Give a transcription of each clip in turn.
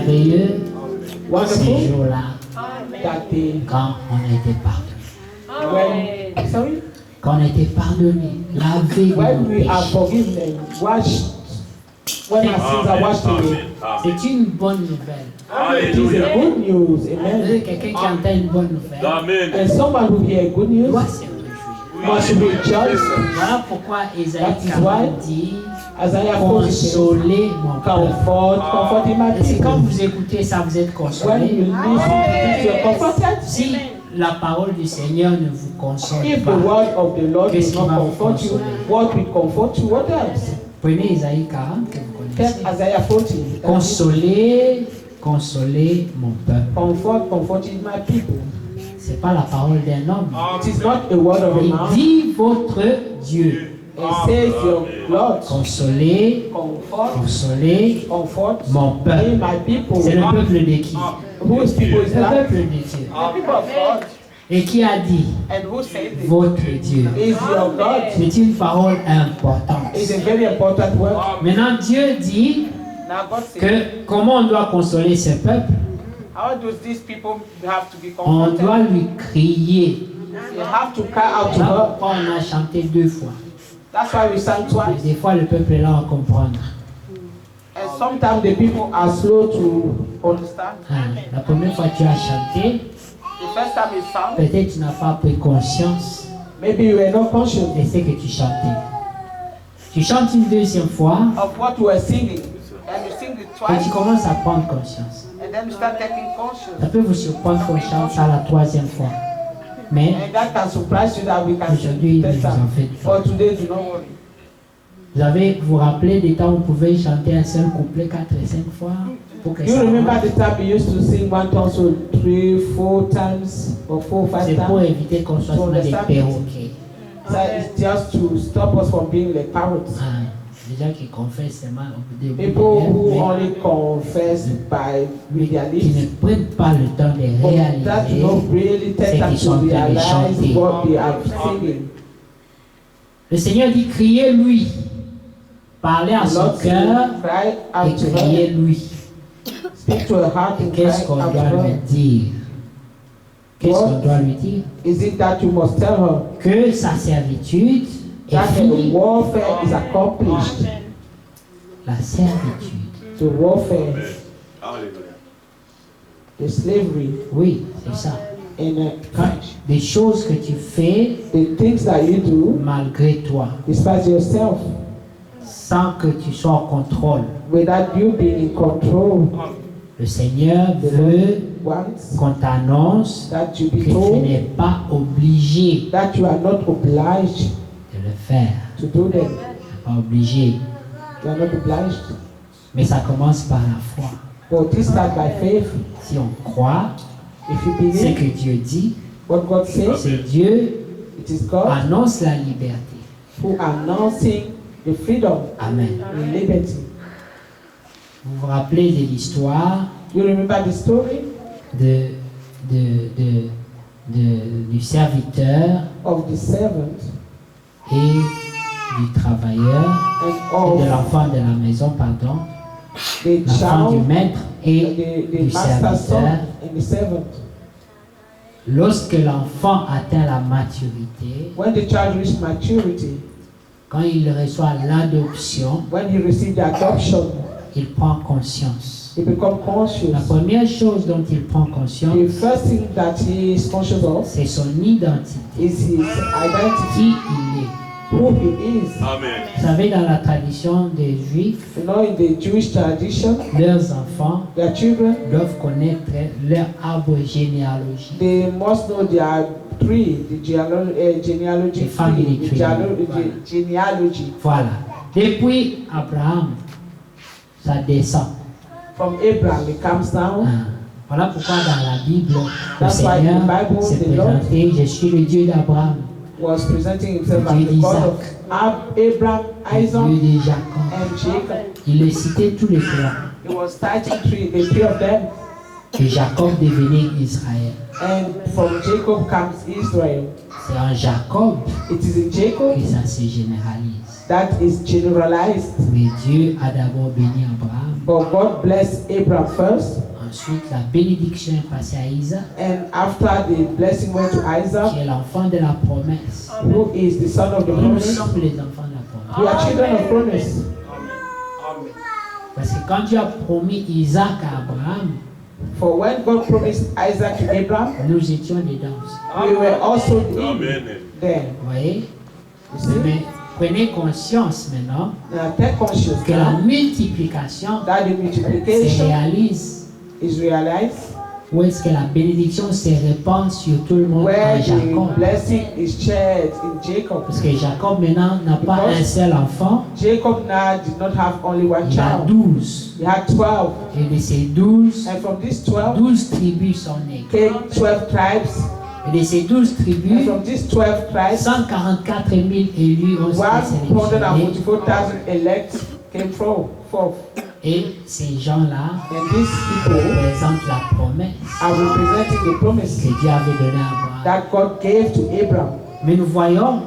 merveilleux Wonderful. ces jours-là That day quand on a été pardonné. when, sorry, Quand on a été pardonné, lavé de when nos we are péchés. forgiven and washed, when our sins are washed away. C'est une bonne nouvelle. It is a good news, amen. Quelqu'un qui entend une bonne nouvelle And someone who hear good news doit se réjouir. must rejoice. Voilà pourquoi Isaïe That is 40 why dit Isaiah 40 says, consoler mon peuple. comfort my Et c'est quand people. vous écoutez ça, vous êtes When consolé. you listen to this, you're comforted. Si la parole du Seigneur ne vous console If the pas, word of the Lord Qu'est-ce does qui va not vous comfort you, consoler? what will comfort you? What else? prenez Isaïe 40 que vous connaissez. Take Isaiah 40. Consoler mon peuple. Comforting my people. C'est pas la parole d'un homme. It is not a word of a Il man. dit votre Dieu. It says your Lord. Consoler Comfort mon peuple. my people. C'est le peuple de qui? Whose people is Le that? peuple de Dieu. The people of God. Et qui a dit And who said it? votre Dieu? Is your God. C'est une parole importante. It's a very important word. Maintenant, Dieu dit Now God says, que comment on doit consoler ce peuple? how do these people have to be On comforted? doit lui crier. You have to cry out to Là her. pourquoi on a chanté 2 fois. That's why we sang Et twice. des fois, le peuple est là à comprendre. And sometimes the people are slow to understand. La première fois que tu as chanté, The first time you sang, peut-être tu n'as pas pris conscience maybe you were not conscious de ce que tu chantais. Tu chantes une deuxième fois of what you were singing. And you sing it et tu twice. commences à prendre conscience. And then you start taking conscious. Ça peut vous surprendre qu'on chante ça la 3e fois. Mais And that can surprise you that we can aujourd'hui, ne test vous en time. faites pas. But today, do not worry. Vous vous rappelez des temps où vous pouvez chanter un seul couplet 4 et 5 fois pour que You ça remember marche? the time you used to sing one time, so 3, 4 times, or 4, 5 C'est pour times? éviter qu'on soit seulement des perroquets. So it's just to stop us from being like parrots. Les gens qui confessent seulement au début People who mais only confess by with their qui ne lips, prennent pas le temps de but that do réaliser not really take c'est time qu'ils sont en to train de realize chanter. what they are singing. Le Seigneur dit criez-lui, parlez à The son Lord cœur said, cry et out to her, criez-lui. speak to her heart and cry Qu'est-ce qu'on out to doit lui her. dire? Qu'est-ce qu'on doit lui dire? Is it that you must tell her Que sa servitude est that the finie. warfare is accomplished? La servitude. The warfare, the slavery, Oui, c'est ça. and Quand des choses que tu fais the things that you do malgré toi, despite yourself, sans que tu sois en contrôle. without you being in control. Le Seigneur veut Once qu'on t'annonce that you que be tu told n'es pas obligé that you are not obliged de le faire. to do them. Pas obligé. You are not obliged. Mais ça commence par la foi. But this start by faith. Si on croit If you ce believe que Dieu dit, what God says, c'est Dieu it is God annonce la liberté. who announcing the freedom Amen. and liberty. Vous vous rappelez de l'histoire You remember the story du serviteur of the servant et du travailleur, and et de of l'enfant de la maison, pardon, the l'enfant du child, maître et the du master's son serviteur. and the servant. Lorsque l'enfant atteint la maturité, When the child reached maturity, quand il reçoit l'adoption, when he received the adoption, il prend conscience. he become La conscious. première chose dont il prend conscience, The first thing that he is conscious of c'est son identité, is his identity, qui il est. who he is. Vous savez, dans la tradition des Juifs, You know, in the Jewish tradition, leurs enfants their children, doivent connaître leur arbre généalogique. they must know their tree, the genealogy The family tree, tree. the genealogy. Voilà. Depuis Abraham, ça descend. From Abraham, it comes down. Voilà pourquoi dans la Bible, le That's why Seigneur in the Bible, s'est the Lord présenté, je suis le Dieu d'Abraham, Was presenting himself as Dieu the God d'Isaac, of Abraham, le Isaac, Dieu de Jacob. and Jacob. Il a cité tous les clans. He was citing the three of them, Et Jacob devenait Israël. and from Jacob comes Israel. C'est en Jacob It is in Jacob que ça se généralise. that is generalized. Mais Dieu a d'abord béni Abraham. But God blessed Abraham first, Ensuite, la bénédiction est passée à Isaac, and after the blessing went to Isaac, qui est l'enfant de la promesse. who is the son of the Nous promise. sommes les enfants de la promesse. We are children of promise. Parce que quand Dieu a promis Isaac à Abraham, For when God promised Isaac to Abraham, nous étions dedans aussi. we were also Amen. there. Vous voyez? You see? Mais prenez conscience maintenant Now take conscious que la now multiplication that the se multiplication réalise. is realized, Où est-ce que la bénédiction se répand sur tout le monde where en Jacob? the blessing is shared in Jacob. Parce que Jacob maintenant n'a pas un seul enfant, Jacob now did not have only one il a child. 12. He had 12. Et de ces 12, And from these 12 12 tribus sont nées. came 12 tribes. Et de ces 12 And tribus, from these 12 tribes, 144 000 élus ont été sélectionnés. 144,000 elects came from forth. Et ces gens-là And these people représentent la promesse are representing the promise que Dieu avait donnée à Abraham. that God gave to Abraham. Mais nous voyons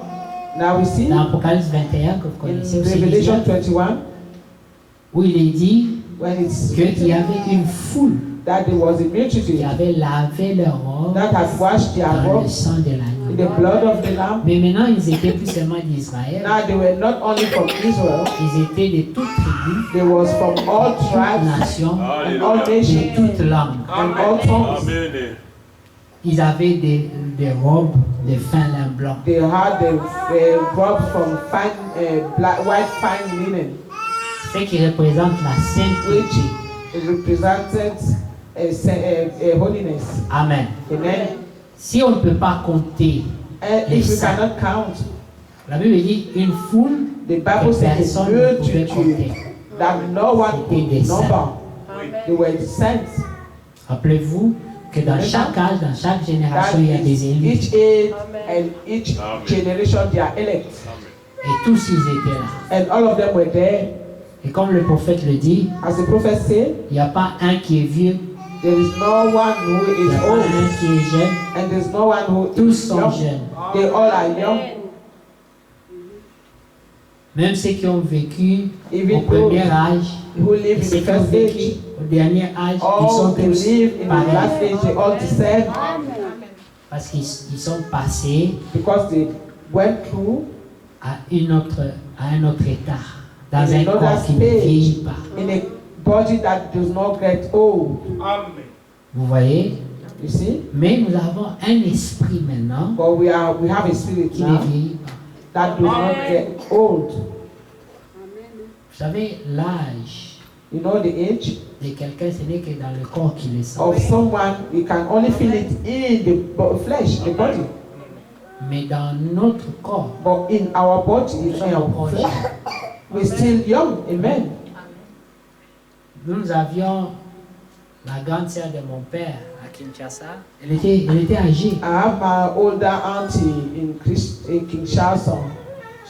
Now we see dans Apocalypse 21 que vous in connaissez aussi, Revelation 21 où il est dit when it's qu'il y avait une foule that there was a qui multitude avait lavé leur robes that had washed their dans le robes sang de in l'agneau. the blood of the Lamb. Mais maintenant, ils étaient plus seulement d'Israël, Now they were not only from Israel, ils étaient de toutes tribus, they was from all toutes tribes nations, and all de nations toutes langues. and all tongues. Amen. Ils avaient des robes de fin lin blanc. They had the robes from fine black, white fine linen, Ce qui représente la sainteté. it represented a holiness. Amen. Amen. Si on ne peut pas compter, And if we cannot count, la Bible dit une foule the que Bible says a personne ne pouvait multitude compter. that no one could number. They were the saints. Rappelez-vous que dans chaque âge, dans chaque That génération, il y a des is élus. each age and each Amen. generation they are elect. Et tous ils étaient là. And all of them were there. Et comme le prophète le dit, As the prophet said, il n'y a pas un qui est vieux, there is no one who il n'y is a pas old un qui est jeune, and there is no one who tous is sont young. jeunes. They all are young. Même ceux qui ont vécu au Even premier those âge, who live et in ceux the qui ont first vécu age, au dernier âge, ils sont all who tous live in the pareils. last age, they all the same Parce qu'ils sont passés because they went through à un autre état, dans in un another corps qui ne vieillit stage, pas. in a body that does not get old. Vous voyez? You see? Mais nous avons un esprit maintenant But we have a spirit qui ne now vieillit pas. that does not get old. Vous savez, l'âge You know the age de quelqu'un, ce n'est que dans le corps qu'il le sent. of someone, you can only feel it in the flesh, the body. Mais dans notre corps, But in our body, nous in sommes our encore flesh, jeunes. we're still young. Amen. Nous avions la grande sœur de mon père à Kinshasa. Elle était âgée. I have my older auntie in Kinshasa.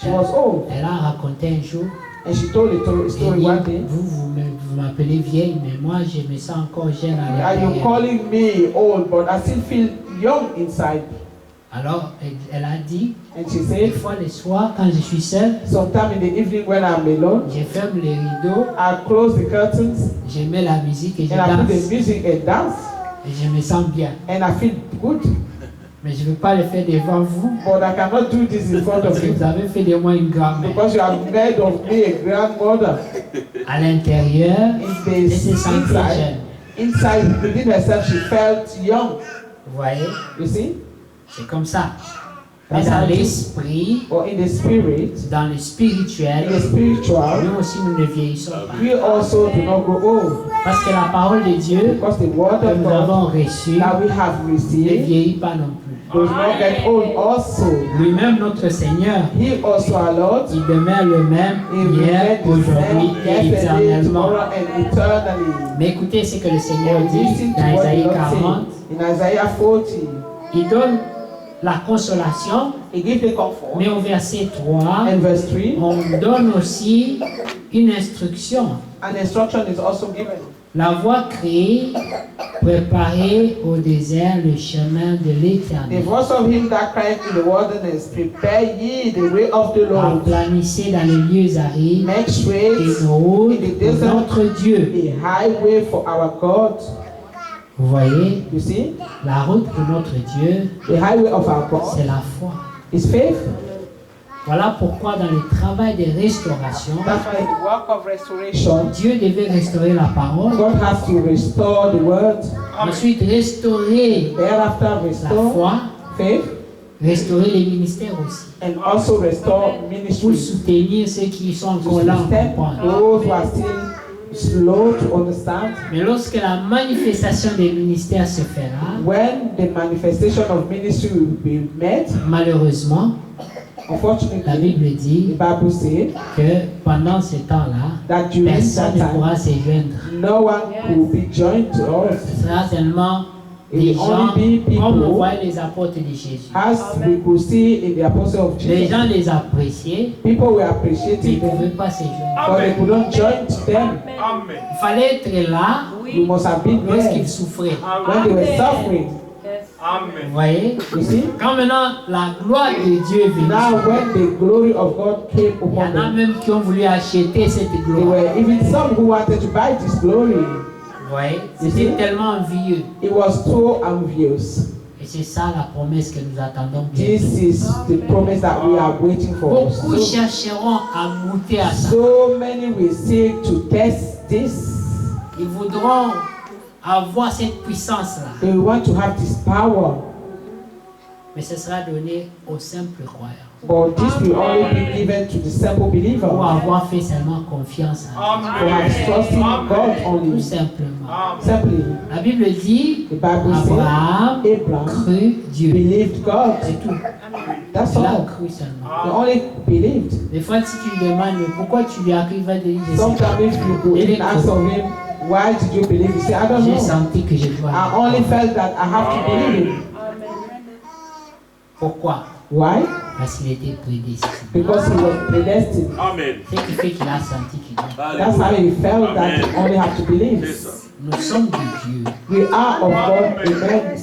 She was old, Elle a raconté un jour. and she told a Elle story dit, one day. vous m'appelez vieille, mais moi je me sens encore jeune à Are you l'intérieur. calling me old, but I still feel young inside? Alors elle a dit, And she des said, fois le soir quand je suis seule, sometime in the evening when I'm alone, je ferme les rideaux, I close the curtains je mets la musique et je and I put the danse. music and dance, Et je me sens bien. and I feel good. Mais je ne veux pas le faire devant vous. But I cannot do this in front Parce of que you vous avez fait de moi une grand-mère. because you have made of me a grandmother. À l'intérieur, In elle the se sentait jeune. inside within herself, she felt young. Vous voyez? You see? C'est comme ça. Mais That's dans how it is. l'esprit, Or in the spirit, dans le in spirituel, the spiritual, nous aussi nous ne vieillissons pas. we also do not grow old Parce que la parole de Dieu because the word que of nous God avons reçue that we have ne received vieillit pas non plus. does not get old also. Lui-même, notre Seigneur, He also, our Lord, il demeure le même He hier, remains the aujourd'hui same et yesterday, éternellement. tomorrow, and eternally. Mais écoutez ce que le Seigneur dit Listen to dans what the Isaïe Lord 40. says in Isaiah 40. Il donne la consolation, He gives the comfort. mais au verset 3, And verse 3, on donne aussi une instruction. an instruction is also given. La voix créée Préparez au désert le chemin de The l'Éternel. voice of him that cried in the wilderness, prepare ye the way of the Lord. Aplanissez dans les lieux arides Make straight une route in the pour desert notre Dieu. a highway for our God. Vous voyez, You see? la route pour notre Dieu, The highway of our God c'est la foi. is faith. Voilà pourquoi dans le travail de restauration, That's why the work of restoration, Dieu devait restaurer la parole, God has to restore the word. ensuite restaurer Thereafter la restore foi, faith restaurer les ministères aussi, and also restore pour ministry. soutenir ceux qui sont To encore là à sustain comprendre. those who are still slow to understand. Mais lorsque la manifestation des ministères se fera, When the manifestation of ministry will be met, malheureusement, la unfortunately, Bible the dit Bible says que pendant ce temps-là, that during that personne ne time, pourra se joindre. no one will be joined to us. Ce sera seulement It des will gens only be comme on people, voit les apôtres de Jésus. as we could see in the Apostle of Les Jesus. gens les appréciaient, People were mais ils appreciating ne pouvaient them, pas se joindre. but they could not join them. Il fallait être là You must have been there lorsqu'ils souffraient. when they were suffering. Vous voyez? You see? Quand maintenant la gloire de Dieu est venue, Now, when the glory of God came il y upon en a them, même qui ont voulu acheter cette there gloire. were even some who wanted to buy this glory. Vous voyez? C'était tellement envieux. It was so envious. Et c'est ça la promesse que nous attendons This bientôt. is the promise that we are waiting for. Beaucoup So, chercheront à goûter à ça. so many will seek to test this. Ils voudront avoir cette puissance-là. They want to have this power. Mais ce sera donné aux simples croyants. But this will only be given to the simple believer. Pour avoir fait seulement confiance en Dieu. Who have trusted God Tout only. simplement. Simply, La Bible dit, the Bible says Abraham Abraham crut Dieu. believed God. C'est tout. That's Il a all. cru seulement. He only believed. Des fois, si tu lui demandes, mais pourquoi tu lui as cru, il va te dire, je sais Sometimes pas. if you go and ask of him, why did you believe? He say, I don't J'ai know. senti que je dois. I only felt that I have to believe him. Pourquoi? Why? Parce qu'il était prédestiné. Because he was predestined. Amen. Ce qui fait qu'il a senti qu'il doit. That's how he felt that he only have to believe. Nous sommes de Dieu. We are of God. Amen.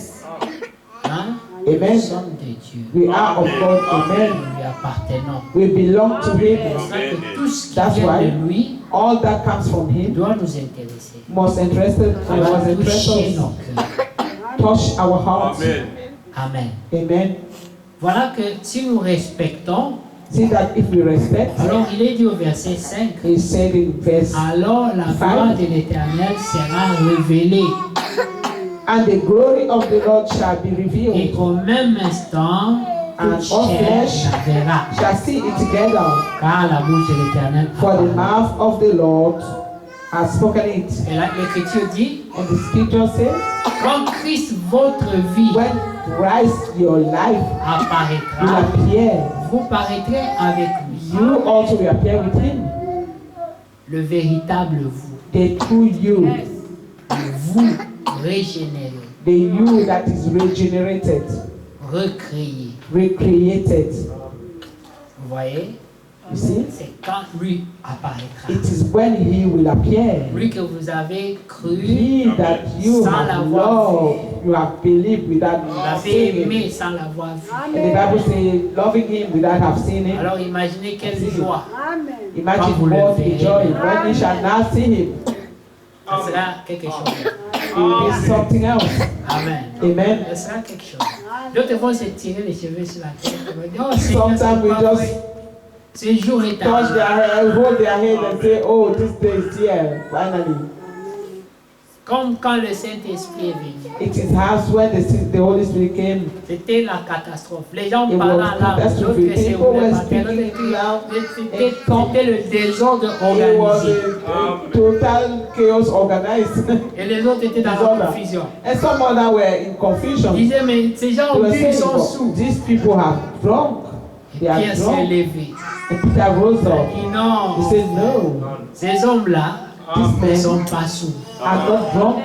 Hein? Amen. Nous sommes de Dieu. We are of God. Amen. Nous lui appartenons. We belong to him. C'est ça que tout ce qui That's vient why de lui all that comes from him doit nous intéresser. must Ça must va interest toucher us, nos cœurs. touch our hearts. Amen. Amen. Amen. Voilà que si nous respectons, See that if we respect, alors il est dit au verset 5, he said in verse, alors la gloire de l'Éternel sera révélée and the glory of the Lord shall be et revealed, au même instant, and toute all chair flesh la verra, shall see it together. car la bouche de l'Éternel a For the parlé. mouth of the Lord has spoken it. Et là, l'Écriture dit, And the scripture says, quand Christ, votre vie, when Christ your life will apparaîtra, appear, vous paraîtrez avec lui, you also will appear with him. le véritable vous, The true you, le vous régénéré, the you that is regenerated, recréé. recreated. Vous voyez? You see? C'est quand lui apparaîtra. It is when he will appear. Lui que vous avez cru, He that you Sans have l'avoir loved, you have believed without vous l'avez seeing him. aimé sans l'avoir vu. And the Bible says, loving him without have seen him. Alors imaginez quelle joie. Imagine Quand vous le what the verrez. joy when you shall not see him. Ce sera quelque chose. It will be something else. Amen. Amen. Ce sera quelque chose. D'autres vont se tirer les cheveux sur la tête. Ils vont dire, oh Seigneur, Sometimes c'est we pas just vrai. Ce jour est touch arrivé. their head, hold their head and say, oh, this day is here, finally. Comme quand le Saint-Esprit est venu. It is as when the Holy Spirit came. C'était la catastrophe. Les gens It parlaient was en langue. catastrophe. L'autre essayait People de were parler. speaking L'autre loud. C'était le désordre It was organisé. a total chaos organized. Et les autres étaient dans la Disorder. confusion. And some other were in Ils confusion. disaient, mais ces gens They ont were bu, ils saying, sont "But sous. these people have drunk. They are Pierre s'est drunk. levé. And Peter rose Il a up. dit He non, said, no, ces hommes-là ne these sont men pas sous. are not drunk.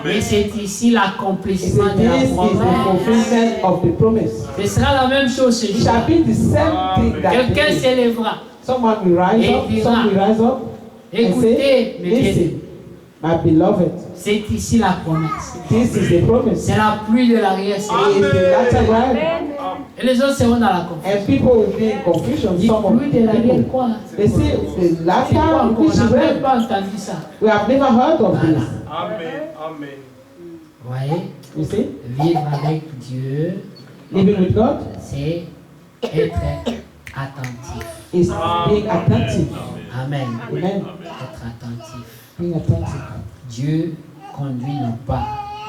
Mais Amen. c'est ici He l'accomplissement said, de la this is the promesse. fulfillment of the promise. Ce sera la même chose ce It jour. shall be the same thing that Quelqu'un day. s'élèvera. Someone will rise Et up, dira, some will rise up and Écoutez, say, mes bien-aimés. listen, My beloved, C'est ici la promesse. this is the promise. C'est la pluie de l'arrière It saison. is the latter rain. Et les autres seront dans la confusion. And people will be in confusion. Dit Some of pluie de l'arrière people, quoi? they say the C'est quoi latter encore? which On is n'a même rain. pas entendu ça. We have never heard of Voilà. this. Amen. Amen. Vous voyez? You see, Vivre avec Dieu, living with God c'est être attentif. is being attentive. Amen. Amen. Être attentif. Being attentive. Dieu conduit nos pas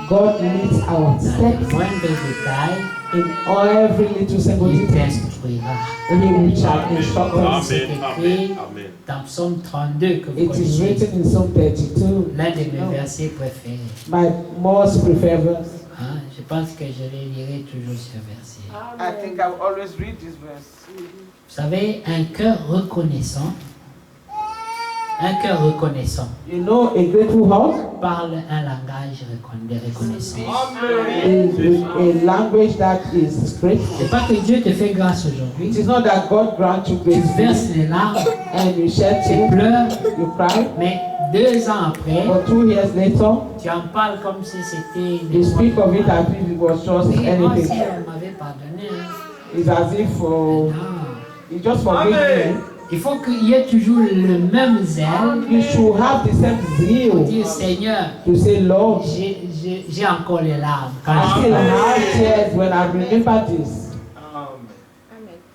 God leads our dans les steps moindres détails. in every little single Il detail. t'instruira. He shall instruct us. C'est écrit dans Psaume 32 que vous It is connaissez. written in Psalm 32, L'un de mes versets préférés. my most preferred verse. Hein, je pense que je les lirai toujours ce verset. I think I will always read this verse. Vous savez, un cœur reconnaissant You know, a grateful heart parle un langage de reconnaissance. is a language that is grateful. C'est pas que Dieu te fait grâce It aujourd'hui. is not that God grants you Tu grace verses les larmes, and you shed tu tears, pleures, you cry, mais 2 ans après, but 2 years later, tu en parles comme si c'était you speak of it as if it was just Oui, moi aussi, anything. on m'avait pardonné. Hein. It's as if Non. you just forgive me. Il faut qu'il y ait toujours le même zèle You should have the same pour zeal dire Seigneur, to say, Lord, j'ai encore les larmes. Quand I je still parle. have tears when I remember this.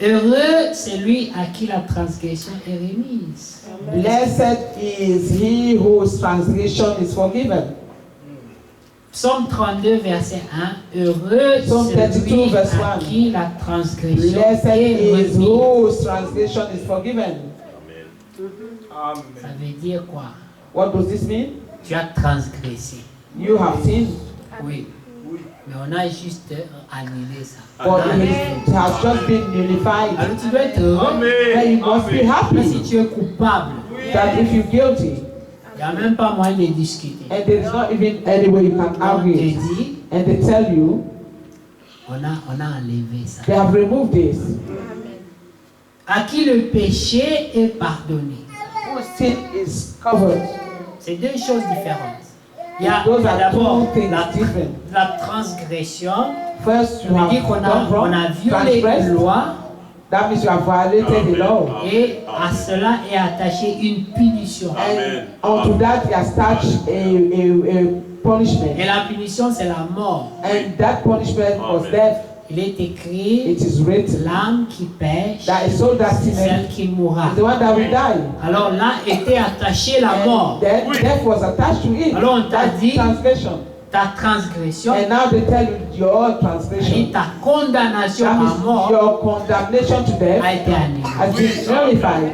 Heureux celui à qui la transgression est remise. Blessed is he whose transgression is forgiven. Psaume 32, verset 1. Heureux Psaume 32, celui verse à 1. qui la transgression Blessed est is remise. whose transgression is forgiven. Ça veut dire quoi? What does this mean? Tu as transgressé. You have sinned, Oui. Mais on a juste annulé ça. but it has just been nullified. Alors tu dois être heureux. Then you must be Mais si happy tu es coupable, that if you're guilty, il n'y a même pas moyen de discuter. and there is not even any way you can On te argue it, dit, and they tell you on a enlevé ça. they have removed this, À qui le péché est pardonné. whose sin is covered. C'est 2 choses différentes. Il y a Those are d'abord two things la different. transgression. First, Ça you veut dire have qu'on done a wrong, violé la transgressed. loi That means you have violated the law. et à cela est attachée une punition. And unto that he has attached a punishment. Et la punition, c'est la mort. And that punishment was death. Il est écrit, It is written l'âme qui pêche, that a soul that c'est celle sinned qui mourra. is the one that will die. Alors là était attachée la mort. And death was attached to it. Alors on t'a That's dit- transgression. Ta transgression And now they tell you your et transgression. ta condamnation That à means mort your condemnation to death a été annulée. has been nullified.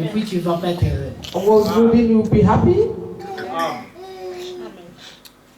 Et puis tu vas pas être heureux. Will you be happy?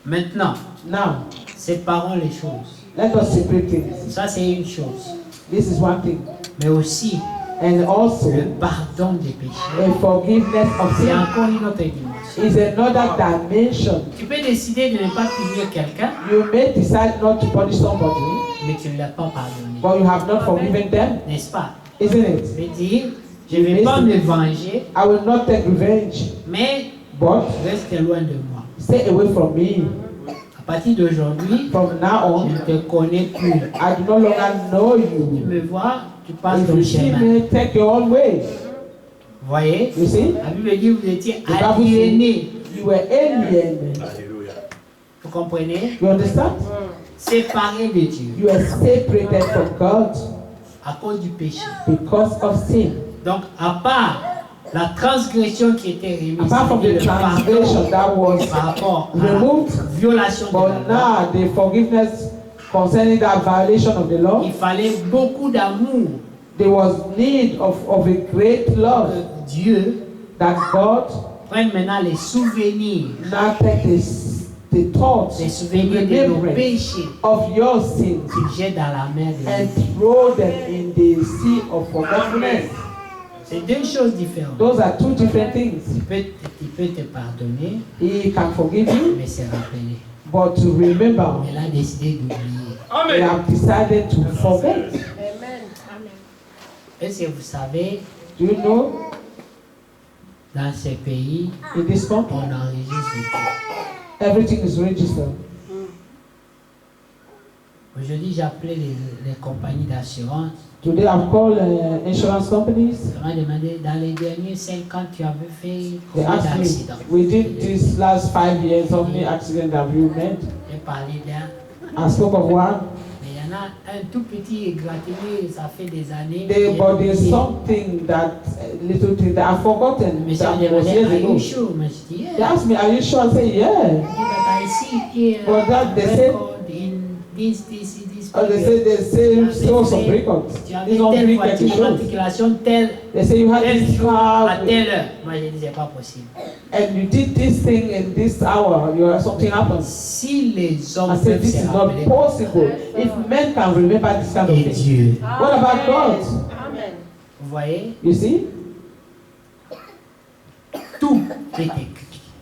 Maintenant, Now, séparons les choses. let us separate things. Ça, c'est une chose. This is one thing. Mais aussi, And also, le pardon des péchés, a forgiveness of c'est sin encore une autre dimension. is another dimension. Tu peux décider de ne pas punir quelqu'un, You may decide not to punish somebody, mais tu ne l'as pas pardonné. but you have not forgiven them, N'est-ce pas? isn't it? Je veux dire, je ne vais pas me venger, I will not take revenge, mais but reste loin de moi. stay away from me. À partir d'aujourd'hui, From now je on, ne te connais plus. I do no longer know Tu you. me vois, tu passes If ton you see chemin. me, take your own way. Vous voyez? You see? La Bible dit que vous étiez The Bible aliénés. says you were alien. Vous comprenez? You understand? Séparés de Dieu You are separated from God à cause du péché. because of sin. Donc, à part la transgression qui était remise, Apart from c'est-à-dire the le pardon transgression that was par rapport à la removed, violation de la but loi, now the forgiveness concerning that violation of the law, il fallait beaucoup d'amour there was need of a great love que Dieu that God prenne maintenant les souvenirs, now take the thoughts, les the souvenirs de nos remembrance péchés of your sins qu'il jette dans la mer de and l'oubli. throw them in the sea of forgetfulness. C'est 2 choses différentes. Those are two different things. Il peut te pardonner, He can forgive you, mais c'est rappelé. but to remember, Il a décidé d'oublier. they have decided to forget. Est-ce que vous savez, Do you know? Dans ces pays, In this country, on enregistre tout. everything is registered. Aujourd'hui, j'ai appelé les compagnies d'assurance. Today I've called insurance companies. On m'a demandé, dans les derniers 5 ans, tu avais fait They combien asked me, d'accidents? within these last 5 years, how many accidents have you made? J'ai parlé d'un, I spoke of one. mais il y en a un tout petit égratigné, ça fait des années. But there's something that little thing that I've forgotten Mais ça that me was demandait, years are you ago. sure? Mais je dis, They yeah. asked me, are you sure? I say, yeah. But I see here But that they a said- record in this. Oh, they say the same source of records. Tu avais It's on telle big voiture, shows. matriculation telle, They say you had tel this jour, car à telle heure. Moi, j'ai dit, c'est pas possible. and you did this thing in this hour. Something happens. Si les hommes I said peuvent this se is rappeler, not possible. If men can remember this kind of et thing, Dieu, what about God? Amen. vous voyez, You see, tout est écrit.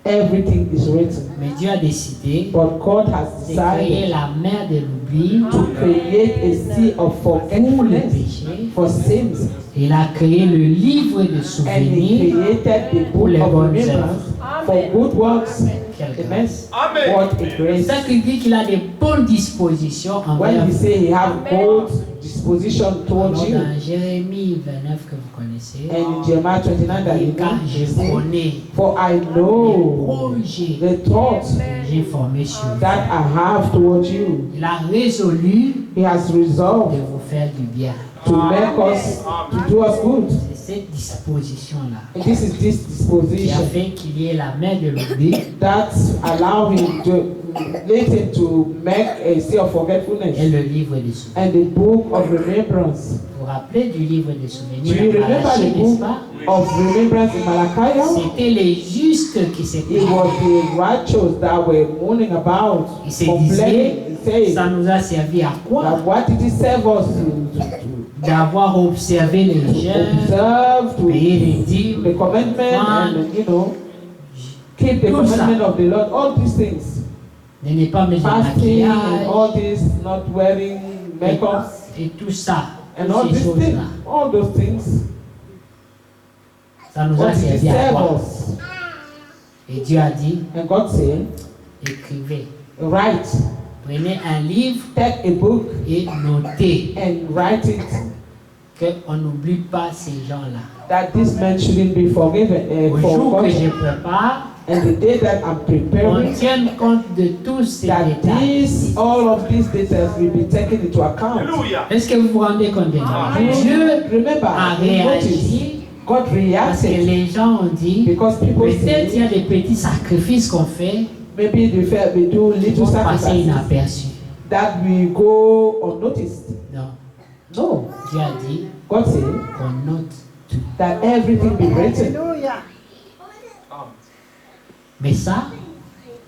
everything is written. Mais Dieu a décidé But God has de créer decided la mer de l'oubli to create a sea of pour le forgetfulness péché. for sins. Il a créé le livre de And He souvenirs. created the book of remembrance for good works. Quelle Amen. grâce. What a C'est grace. ça qu'il dit qu'il a des bonnes dispositions When envers He vous. say He have good disposition towards Alors, you. dans Jérémie 29 que vous connaissez, And in Jeremiah 29 that il you dit, car know, je He say, connais for I les know projets the thoughts que j'ai formés sur vous. that I have towards you. Il a résolu He has de resolved vous faire du bien. to make us, to do us good. C'est cette disposition-là And this is this qui a disposition fait qu'il y ait la main de l'oubli that allow Him to lead Him to make a sea of et forgetfulness le livre des souvenirs. and the book of remembrance. Vous vous rappelez du livre des Do souvenirs you à remember Malachie, the n'est-ce book pas? of remembrance in Malachi? C'était les justes qui s'étaient. It was the righteous that were mourning about, Ils se complaining, saying Ça nous a servi à quoi? that what did it serve us to D'avoir observé les jeûnes, observe, to payer les dîmes, the commandment, and keep the Tout ça. commandment of the Lord. All these things, de ne pas mettre de fasting and maquillage all this, not wearing makeup et tout ça, and toutes all ces these things, choses-là. all those things. Ça nous a What did it servi à serve quoi? us? Et Dieu a dit, And God said, écrivez. write, Prenez un livre take a book et notez and write it qu'on n'oublie pas ces gens-là. that this man shouldn't be forgiven, Au jour que je forgotten. prépare, And the day that I'm on preparing, tienne compte de tous ces that détails. all of these details will be taken into account. Est-ce que vous vous rendez compte de ça? Dieu Remember, a you notice, réagi God parce que reacted les gens ont dit, because people peut-être il y say, a des petits sacrifices qu'on fait maybe we do qui little vont passer sacrifices inaperçus. that will go unnoticed. Non, No, Dieu a dit God said qu'on note tout. that everything be written. Mais ça,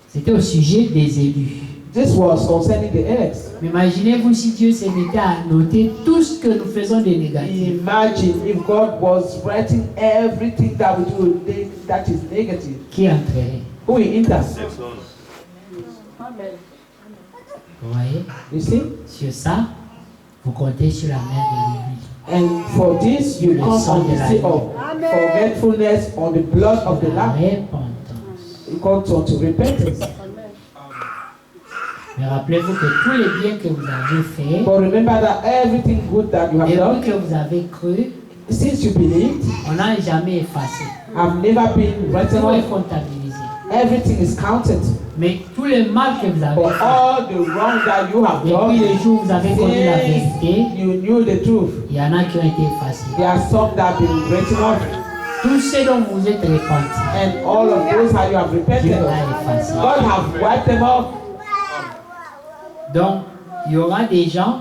c'était au sujet des élus. This was concerning the elects. Mais imaginez-vous si Dieu se mettait à noter tout ce que nous faisons de négatif. Imagine if God was writing everything that we do that is negative. Qui entrerait? Who will enter? Vous voyez? You see? Sur ça, vous comptez sur la main de l'oubli. And for this, you come on the sea of forgetfulness, on the blood of the La Lamb. repentance. You come to repentance. Mais rappelez-vous que tous les biens que vous avez faits, But remember that everything good that you have depuis done, que vous avez cru, since you believed, on n'a jamais effacé. have never been written Tout est off. comptabilisé. Everything is counted. Mais tout le mal que vous avez For fait, all the wrong that you have depuis done, le jour où vous avez connu la since vérité, you knew the truth, il y en a qui ont été effacés. there are some that have been written off. Tout ce dont vous êtes repentis, And all of those how you have Dieu repented l'a of, effacé. God have wiped them off. Donc, il y aura des gens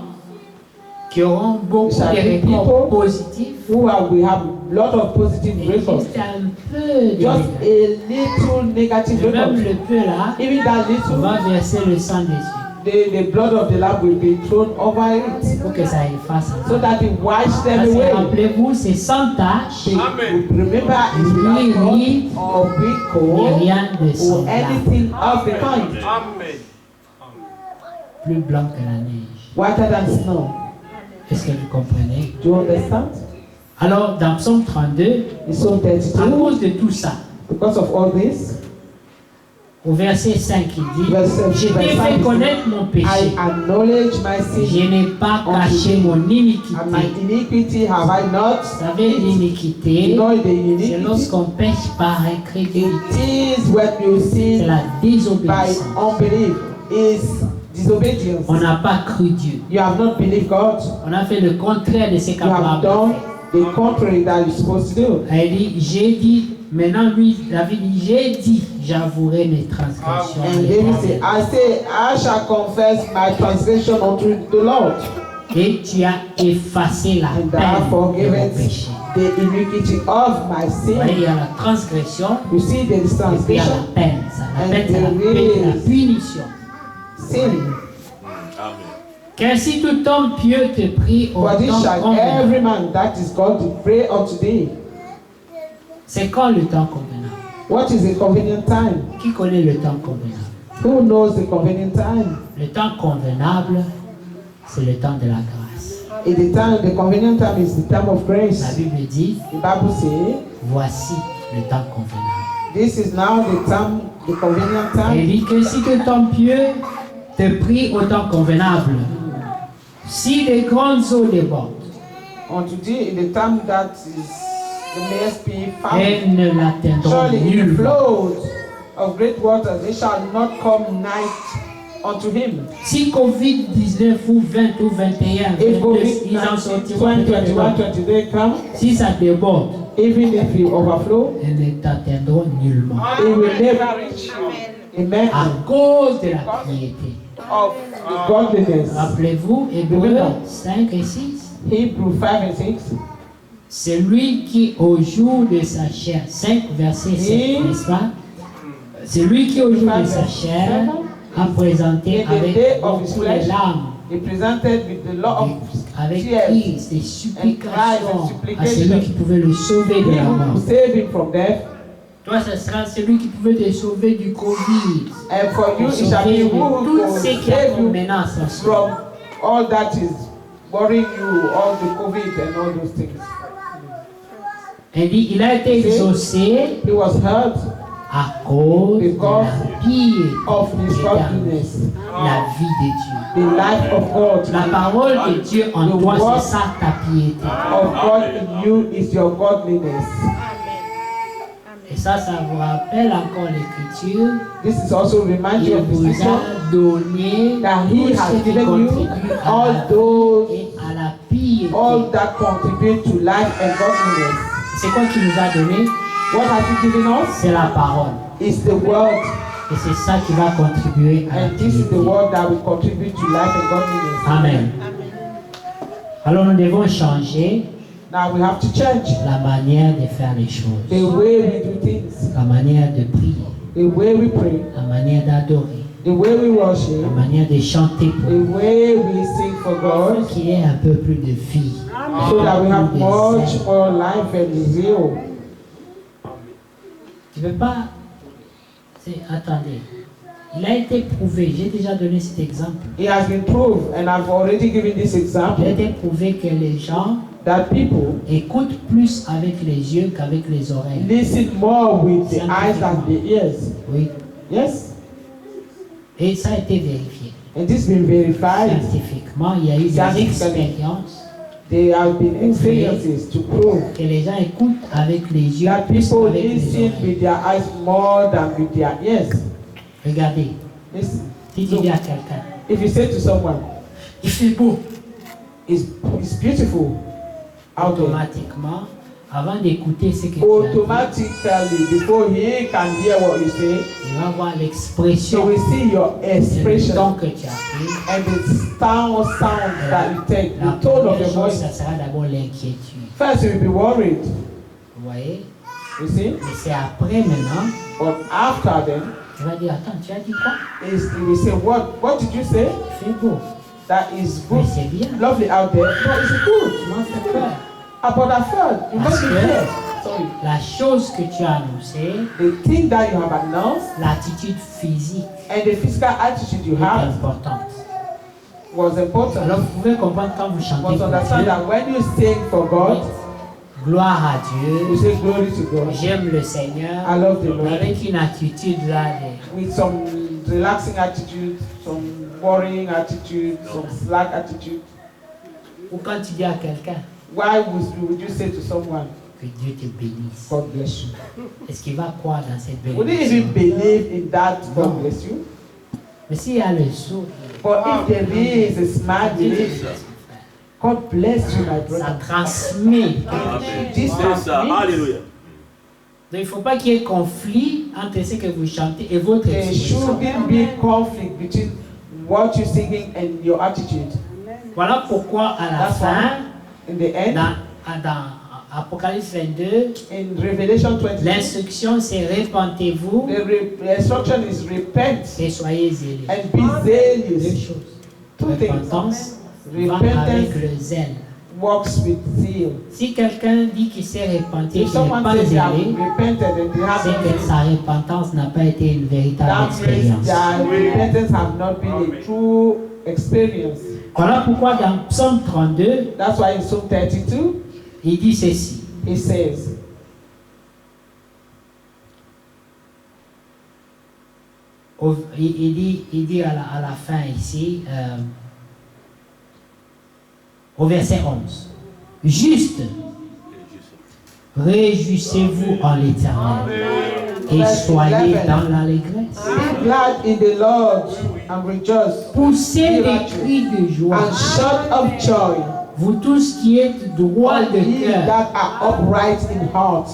qui auront beaucoup de Shall be records people positifs who we have a lot of positive et records. juste un peu de Just négatif. a little negative Et même record. le peu là, Even that on little, va verser le sang dessus the blood of the lamb will be thrown over it pour que ça efface. so that it wipes them Parce que away. rappelez-vous, c'est sans tâche, They will remember it's ni without riz, blood or big ni coal rien de or semblable. anything of the kind. Plus blanc que la neige. Whiter than snow. Est-ce que vous comprenez? Do you understand? Alors, dans Psaume 32, In Psalm à 32, cause de tout ça, because of all this, au verset 5, il dit, Verset je t'ai 5 fait dit, connaître mon I péché. acknowledge my Je sin, n'ai pas caché mon and my iniquité. iniquity have I not. Vous savez, You l'iniquité, know the c'est iniquity. lorsqu'on pêche par incrédulité. It is when you C'est sin la by désobéissance. unbelief. Is disobedience. On n'a pas cru Dieu. You have not believed God. On a fait le contraire de ce You have qu'Abraham a done fait. the contrary that you're supposed to do. Elle dit, j'ai dit, maintenant lui, David dit, j'ai dit, j'avouerai mes transgressions. à And David said, l'Éternel. I say, I shall confess my transgression unto the Lord. Et tu as effacé la And thou peine de mon forgivest péché. the iniquity of my Vous voyez, il y sin. a la transgression, You see, there is et puis il y a la transgression, peine. Ça, la And peine, c'est la there peine, la is- punition. sin. Qu'ainsi tout homme pieux te prie au For this temps shall convenable. every man that is God to pray unto thee. C'est quand le temps convenable? What is the convenient time? Qui connaît le temps convenable? Who knows the convenient time? Le temps convenable, c'est le temps de la grâce. In the convenient time is the time of La grace. Bible dit, The Bible says, voici le temps convenable. this is now the convenient Et time. il dit que si tout homme pieux te prie au temps convenable, si les grandes eaux débordent, Unto thee in the time that is the mayest be found. elles ne l'atteindront Surely in the nullement. flows of great waters they shall not come nigh unto him. Si Covid-19 ou 20 ou 21, If 22, ils en COVID-19, sortiront 20, peut-être 21, pas. 22 come, Si ça déborde, even if you overflow, elles ne t'atteindront nullement. it will never reach you. Amen. À cause de la piété. Of the godliness. Rappelez-vous, Hébreux 5 et 6. Hebrews 5 and 6. C'est lui qui, au jour de sa chair, 5 verset 7, n'est-ce pas? C'est lui qui, au jour de sa chair, a présenté In the avec day of beaucoup his de flesh, larmes, he presented with the law of avec tears. cris, des supplications à celui supplication. qui pouvait le sauver He de la who mort. saved him from death. Toi, ce sera celui qui pouvait te sauver du Covid. And for you, Te it shall be sauver de who tout will ce qui a save comme you menace en soi. from all that is worrying you, all the COVID and all those things. Il dit, il a été exaucé He was hurt à cause de Because la piété of his qui est en godliness, la vie de Dieu. the life of God. La parole de Dieu en The toi, word c'est ça ta piété. of God in you is your godliness. Et ça vous rappelle encore l'Écriture. This is also remind you Il of the vous scripture a donné that tout He ce has qui given you contribue à la all vie those, et à la piété. all that contribute to life and godliness. C'est quoi qu'il nous a donné? What has He given us? C'est la parole. It's the word, Et c'est ça qui va contribuer à la and this is piété. the word that will contribute to life and godliness. Amen. Alors nous devons changer Now we have to change la manière de faire les choses, the way we do things, la manière de prier, the way we pray, la manière d'adorer, the way we worship, la manière de chanter pour the way we sing for God, Dieu, qu'il y ait un peu plus de vie. so that we have Plus de much zèle. more life and zeal. Tu ne peux pas. Attendez. Il a été prouvé, j'ai déjà donné cet exemple. It has been proved, and I've already given this Il a example, été prouvé que les gens that people écoutent plus avec les yeux qu'avec les oreilles. listen more with the eyes than the ears. Oui. Yes? Et ça a été vérifié. And this has been verified. Scientifiquement, il y a eu des Scientifically. expériences There have been experiences to prove que les gens écoutent avec les yeux that plus people qu'avec les listen oreilles. with their eyes more than with their ears. Regardez, Listen. si tu dis à quelqu'un, If you say to someone, il fait beau, it's beautiful out there, automatiquement, avant d'écouter ce que tu as dit, automatically, before he can hear what you say, il va voir he l'expression, will see your le expression ton que tu as pris. and the sound that you take, La the tone of première your chose, voice. ça sera d'abord l'inquiétude. First, you will be worried, Vous voyez? you see, Mais c'est après maintenant, but after then, tu vas dire, attends, tu as dit quoi? he will say, what did you say? Il fait beau. That is Mais good, c'est bien. lovely out there, but it's good. Tu m'as fait peur. About that third, you must be here. Sorry. La chose que tu as annoncée, The thing that you have announced l'attitude physique and the physical attitude you est have importante. was important. Alors vous pouvez comprendre quand vous You chantez must pour understand Dieu, that when you sing for God, gloire à You Dieu, say glory to God. j'aime le Seigneur, I love the Lord. avec une attitude là, With some relaxing attitude, some worrying attitude, some slack attitude. ou quand tu dis à quelqu'un Why would you say to someone, que Dieu te bénisse, God bless you? est-ce qu'il va croire dans cette Would he even bénédiction? believe in that, God bless you? Mais s'il y a le sourire, But if there is a smile, Dieu te believe, bénisse. God bless you, my Ça brother. transmet. This C'est ça. Alléluia. Donc il ne faut pas qu'il y ait conflit entre ce que vous chantez et votre There expression. shouldn't be conflict between what you're singing and your attitude. Voilà pourquoi à la That's fin, In the end, dans Apocalypse 22, in Revelation 22, l'instruction c'est répentez-vous the instruction is repent et soyez zélés. and be Deux zealous. choses. Two things. Repentance va avec Repentance le zèle. works with zeal. Si quelqu'un dit qu'il s'est repenti et If qu'il n'est someone pas says they have zélé, repented and they c'est que haven't, sa repentance n'a pas été une véritable that means expérience. their repentance have not been a true experience. Voilà pourquoi dans Psaume 32, That's why in Psalm 32, il dit ceci. it says, Il dit à la fin ici, au verset 11, juste, réjouissez-vous en l'Éternel et soyez dans l'allégresse. be glad in the Lord and rejoice Poussez des cris de joie, and shout of joy, vous tous qui êtes droits all de ye cœur. that are upright in heart.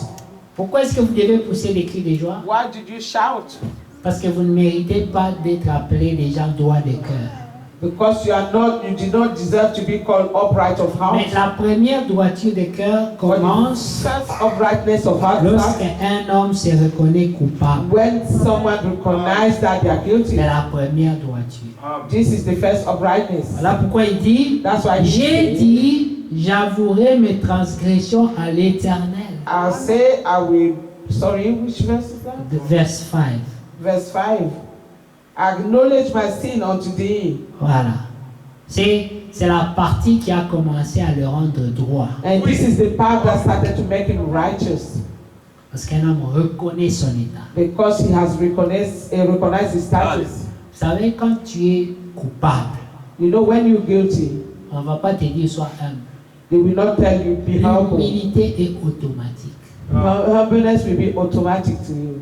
Pourquoi est-ce que vous devez pousser des cris de joie? Why did you shout? Parce que vous ne méritez pas d'être appelés des gens droits de cœur. Because you did not deserve to be called upright of heart. Mais la première droiture de cœur But the commence first uprightness of heart starts lorsqu'un homme se reconnaît coupable. when someone recognizes that they are guilty. C'est la première droiture. This is the first uprightness. Voilà pourquoi il dit, That's why he j'ai said, dit, j'avouerai mes transgressions à l'Éternel. I'll say I will. Sorry, which verse is that? De verse 5. Verse 5. Acknowledge my sin unto thee. Voilà. C'est la partie qui a commencé à le rendre droit. And this is the part that started to make him righteous. Parce qu'un homme reconnaît son état. Because he has recognized his status. Vous savez, quand tu es coupable, You know, when you're guilty, on ne va pas te dire sois humble. they will not tell you be humble. L'humilité est automatique. Humbleness will be automatic to you.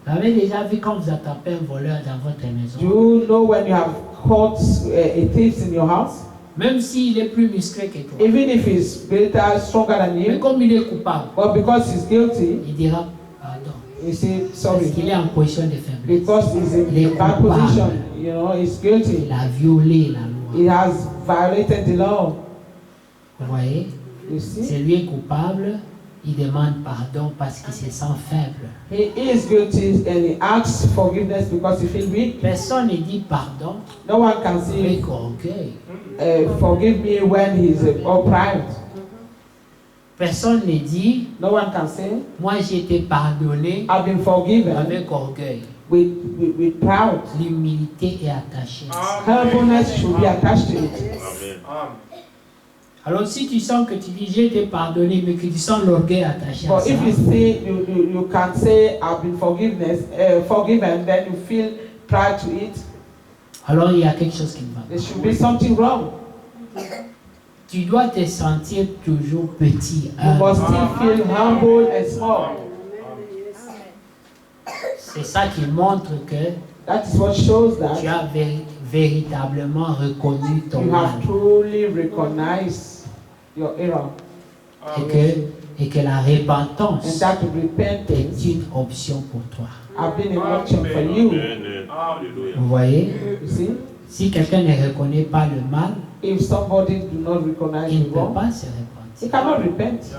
Vous avez déjà vu quand vous attrapez un voleur dans votre maison, Do you know when you have caught a thief in your house? même s'il est plus musclé que toi, Even if he's greater, stronger than mais you, comme il est coupable, but because he's guilty, il dira pardon. you say Parce sorry. qu'il est en position de faiblesse. Because he's Il est in a bad coupable. position, you know, he's guilty. Il a violé la loi. He has violated the law. Vous voyez, You see? c'est lui est coupable, il demande pardon parce qu'il se sent faible. He is guilty and he asks forgiveness because he feels weak. Personne ne dit pardon No one can say, avec orgueil. forgive me when he's upright. Personne ne dit, No one can say, moi j'ai été pardonné I've been forgiven avec orgueil. with proud. L'humilité est attachée à ça. Humbleness should be attached to it. Amen. Alors si tu sens que tu dis j'ai été pardonné, mais que tu sens l'orgueil attaché à But ça, if you say you can say I've been forgiven, then you feel pride to it. alors il y a quelque chose qui ne va pas. There should be something wrong. Tu dois te sentir toujours petit. You must still feel humble and small. C'est ça qui montre que That is what shows tu that as véritablement reconnu ton you mal have truly recognized your error, et que la and repentance that est repentance une option pour toi. have been an option for you. Amen. Alléluia. Vous voyez, You see, si quelqu'un ne reconnaît pas le mal, if somebody do not recognize il ne the peut wrong, pas se he repentir. cannot repent.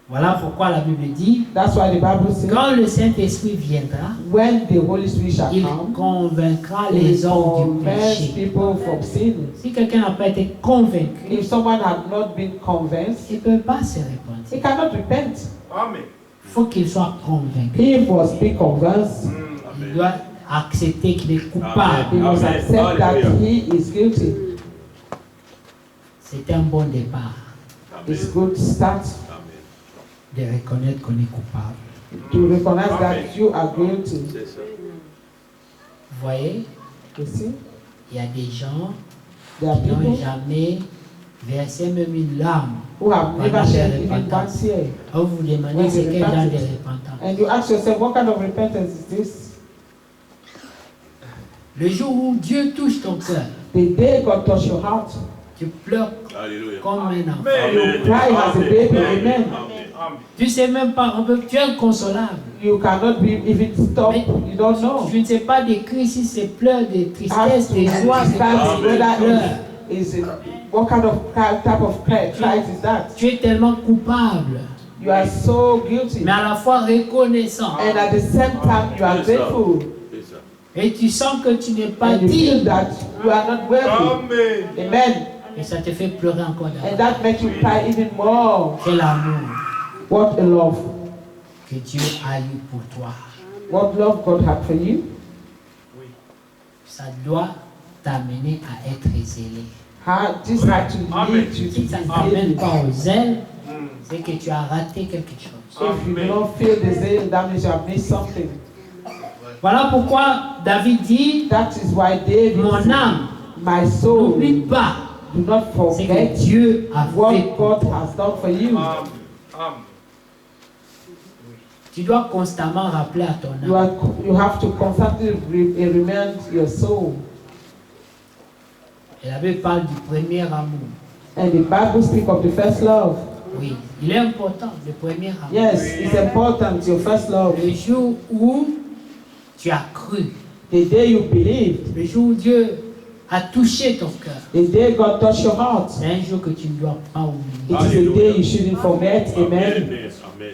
Voilà pourquoi la Bible dit, That's why the Bible says, quand le Saint-Esprit viendra, when the Holy Spirit shall il come, convaincra he les hommes du convince péché. people from sin. Si quelqu'un n'a pas été convaincu, If someone had not been convinced, il ne peut pas se he repentir. cannot repent. Amen. Il faut qu'il soit convaincu. He must be convinced. Il Amen. doit accepter qu'il est coupable. He must Amen. accept that Hallelujah. he is guilty. C'est un bon départ. It's good start. Amen. de reconnaître qu'on est coupable. To recognize that you are guilty. C'est ça. Vous voyez, You see? il y a des gens There are qui n'ont people jamais versé même une larme. who have never Voilà, shed de even one repentance. tear. Quand vous vous demandez c'est quel genre de repentance. And you ask yourself, what kind of repentance is this? Le jour où Dieu touche ton cœur, The day God touched your heart, tu pleures Alléluia. comme un enfant. Amen. cry as a baby, amen. Amen. Tu sais même pas, tu es inconsolable. You cannot be even stop. You don't know. Je ne sais pas décrire si c'est pleurs de tristesse, de joie, de Understand whether pleurs. what kind of type of cry is that? Tu es tellement coupable, You are so guilty, mais à la fois reconnaissant. and at the same time you are grateful, C'est ça. Et tu sens que tu n'es pas and you feel digne. that you are not worthy. Amen. Amen. Et ça te fait pleurer encore And davantage. that makes you cry even more. Quel amour What a love. que Dieu a eu pour toi. What love God had for you. Ça doit t'amener à être zélé. This had to lead you to Si ça ne be t'amène zealous. pas au zèle, c'est que tu as raté quelque chose. If you do not feel the zeal, that means you have missed something. Voilà pourquoi David dit, That is why David mon said, âme, my soul, n'oublie pas do not ce que forget Dieu a what fait pour God toi. has done for you. Amen. Tu dois constamment rappeler à ton You, âme. you have to constantly remind your soul. Et la Bible parle du premier amour. And the Bible speaks of the first love. Oui, il est important, le premier amour. Yes, it's important, your first love. Le jour où tu as cru, The day you believed, le jour où Dieu a touché ton cœur, the day God touched your heart, c'est un jour que tu ne dois pas oublier. it is a day you shouldn't forget. Amen. Amen.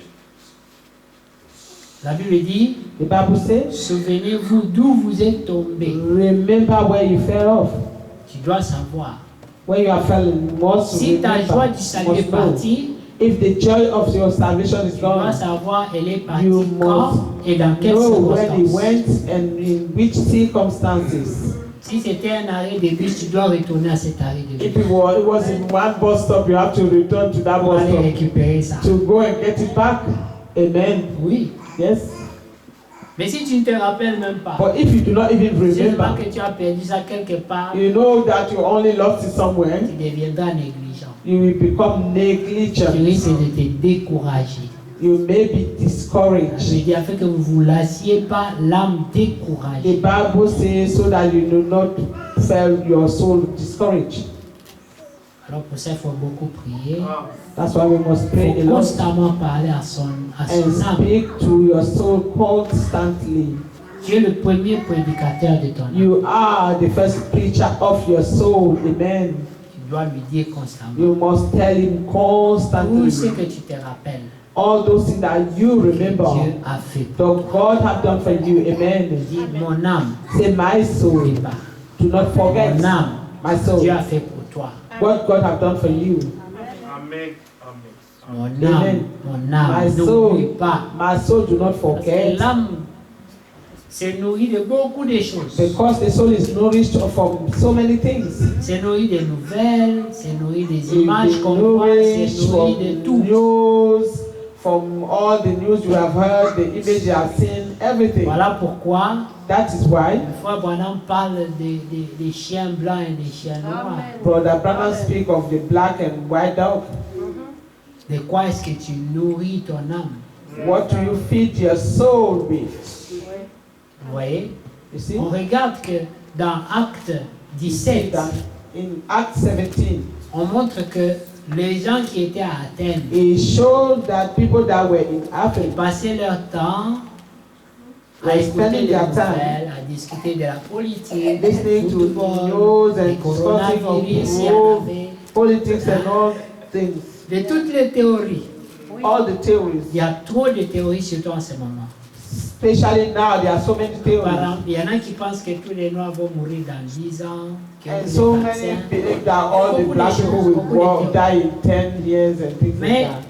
La Bible dit, The Bible says, souvenez-vous d'où vous êtes tombé. remember where you fell off. Tu dois savoir. When you have fallen, you must Si ta remember. joie du salut est Must know. partie, If the joy of your salvation is tu dois gone, savoir elle est partie You quand et dans quelles know when he circonstances. went and in which circumstances. Si c'était un arrêt de bus, tu dois retourner à cet arrêt de If bus it was in one bus stop, you have to return to that pour bus aller stop récupérer ça. to go and get it back. Amen. Oui. Yes. Mais si tu ne te rappelles même pas, But if you do not even seulement remember, que tu as perdu ça quelque part, you know that you only lost it somewhere, tu deviendras négligent. you will become Tu negligent. risques de te décourager. You may be Je discouraged. veux dire, afin que vous ne vous lassiez pas l'âme The découragée. Bible says so that you do not feel your soul discouraged. Alors pour ça, il faut beaucoup prier. That's why we must Il pray a faut lot constamment parler à son and âme. speak to your soul constantly. Tu es le premier prédicateur de ton âme. You are the first preacher of your soul. Amen. Tu dois lui dire constamment. You must tell him Tout ce constantly que tu te rappelles, all those things that you que remember Dieu a fait. that God have done for you. Amen. Dis, mon âme, Say, my soul, n'oublie pas. do not forget. Mon âme, My soul, Dieu a fait pour toi. what God have done for you. Amen. Mon Amen. âme, mon My âme, soul, n'oublie pas. my soul, do not Parce que forget. l'âme se nourrit de beaucoup de choses. Because the soul is nourished from so many things. Se nourrit des nouvelles, se nourrit des You've images been qu'on voit, nourished se nourrit de from tout. news, from all the news you have heard, the image you have seen, everything. Voilà pourquoi That is why le frère Branham parle des chiens blancs et des chiens noirs. Brother Branham speak of the black and white dog. De quoi est-ce que tu nourris ton âme? What do you feed your soul with? Vous voyez? You see? On regarde que dans Acte You see 17, that in Acts 17, on montre que les gens qui étaient à Athènes it showed that people that were in Athens passaient leur temps à were écouter spending les their time nouvelles, à discuter de la politique, listening du to football, news du and discussing coronavirus, of il y en avait, politics and all things, de toutes les théories. all the theories. Il y a trop de théories, surtout en ce moment. Especially now, there are so many Par theories. exemple, il y en a qui pensent que tous les Noirs vont mourir dans 10 ans, que And les so many vaccins. believe that all the Beaucoup de black choses, people will beaucoup de die in 10 years and things Mais like that.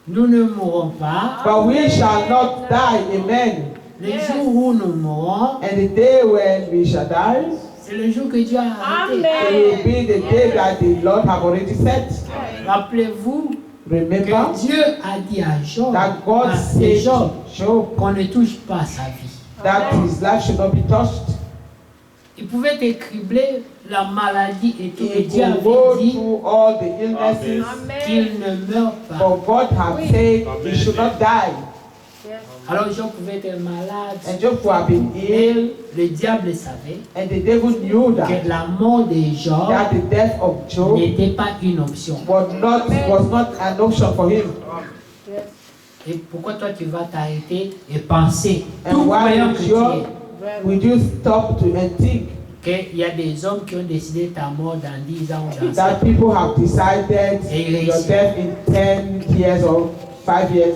nous ne mourrons pas. But we shall not die, amen. Le jour où nous mourrons, And the day when we shall die, c'est le jour que Dieu a arrêté. it will be the day that the Lord have already set. Rappelez-vous, Remember que Dieu a dit à Job, that God à said Job, to Job qu'on ne touche pas à sa vie. that his life should not be touched. Il pouvait être criblé, la maladie et tout, He et Dieu will go avait dit through all the illnesses, qu'il ne meurt pas. but God has said he should not die. Alors Job pouvait être malade, And Job could have been ill, et le diable savait and the devil knew that que la mort de Job the death of Job n'était pas une option. was not an option for him. Et pourquoi toi tu vas t'arrêter et penser, And tout why croyant would que tu es, would you stop to and think qu'il y a des hommes qui ont décidé ta mort dans 10 ans ou dans 5 that ans. people have decided your death in 10 years or 5 years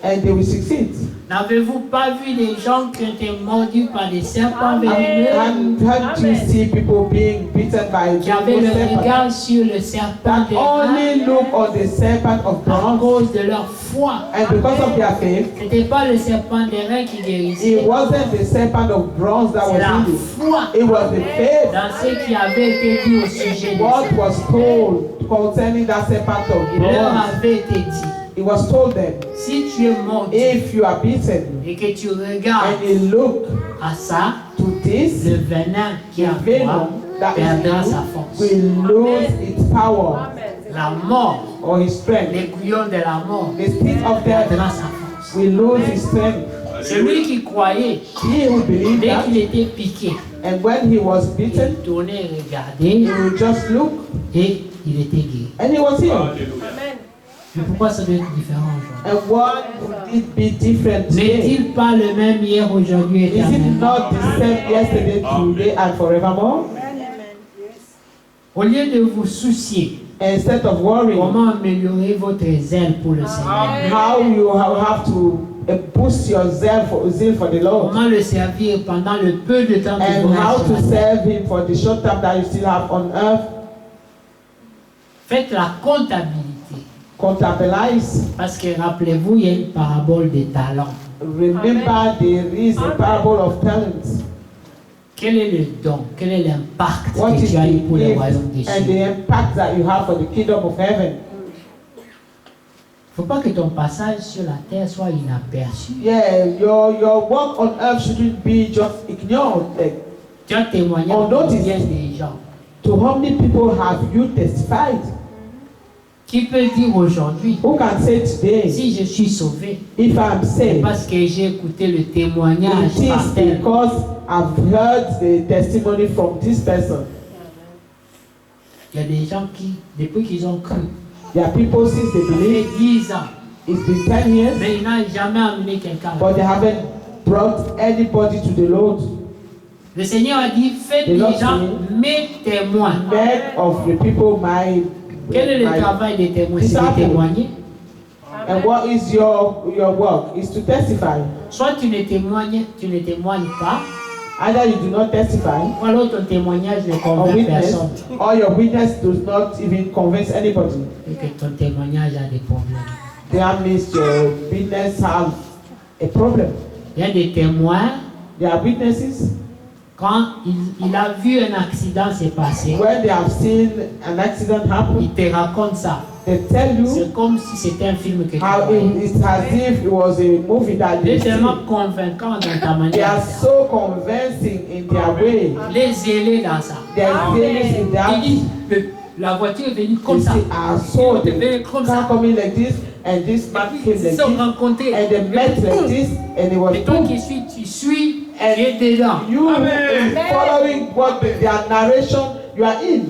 and they will succeed? N'avez-vous pas vu des gens qui ont été mordus par des serpents venimeux, And haven't you seen people being beaten by qui avaient le serpents regard sur le serpent that des only reins look on the serpent of à bronze, cause de leur foi? and because of their faith, C'était pas le serpent des reins qui it guérissait, wasn't the serpent of bronze that c'est was la healing. foi It was the faith. dans ce qui avait été dit au sujet de What ça. was told concerning that serpent of Il leur bronze, avait été dit, it was told them, si tu es mort if you are beaten et que tu regardes and you look à ça, to this, le venin qui est en the toi venom that perdra is sa in force. you will lose its power La mort, or his strength. l'aiguillon de la mort, The spirit of death perdra sa force. will lose his strength. Celui qui croyait, He who believed dès that, qu'il était piqué, and when he was beaten, il tournait he regarder will just look et il était guéri. and he was healed. Mais pourquoi ça doit être différent aujourd'hui? And what would it be different today? N'est-il pas le même hier, aujourd'hui, Is it éternellement? not the same yesterday, today, and forevermore? Au lieu de vous soucier, Instead of worrying comment améliorer votre zèle pour le Seigneur? how you have to boost your zeal for the Lord, Comment le servir pendant le peu de temps que and vous how restez to sur la terre? serve Him for the short time that you still have on earth. Faites la comptabilité. Comptabilize. Parce que rappelez-vous, il y a une parabole des talents. Remember, there is a parable of talents. Quel est le don? Quel est l'impact What que is tu as eu the pour le gift royaume des and the cieux? impact that you have for the kingdom of heaven? Il ne faut pas que ton passage sur la terre soit inaperçu. Yeah, your work on earth shouldn't be just ignored. Like, Tu as témoigné On pour notice. bien des gens. to how many people have you testified? Qui peut dire aujourd'hui, Who can say today, si je suis sauvé, if I'm c'est saved, parce que j'ai écouté le témoignage it par is tel. because I've heard the testimony from this person. Il y a des gens qui, depuis qu'ils ont cru, There are people since they ça fait believe 10 ans, it's been 10 years, mais ils n'ont jamais amené quelqu'un. but they haven't brought anybody to the Lord. Le Seigneur a dit, faites The des Lord gens said, mes témoins. Make of the people my. Quel est le my- travail des témoins? C'est Disciple. de témoigner. And what is your work? Is to testify. Soit tu ne témoignes pas, Either you do not testify, ou alors ton témoignage ne or convainc witness, personne. or your witness does not even convince anybody. Et que ton témoignage a des problèmes. That means your witness have a problem. Il y a des témoins, There are witnesses quand il a vu un accident se passer, when they have seen an accident happen, il te raconte ça. they tell you C'est comme si c'était un film que tu how voyais. it's as if it was a movie that Il you est see. tellement convaincant dans ta They manière are de faire. so convincing in their way. Les zélés dans ça. They are zealous in their. Il dit, la voiture est venue comme They ça. say, I saw L'autre est venu the comme car ça. coming like this, and this man came Ils se like sont this, rencontrés. and they met like this, and it was Et toi boom. qui suis, tu suis, tu es dedans. You Amen. following what their narration, you are in.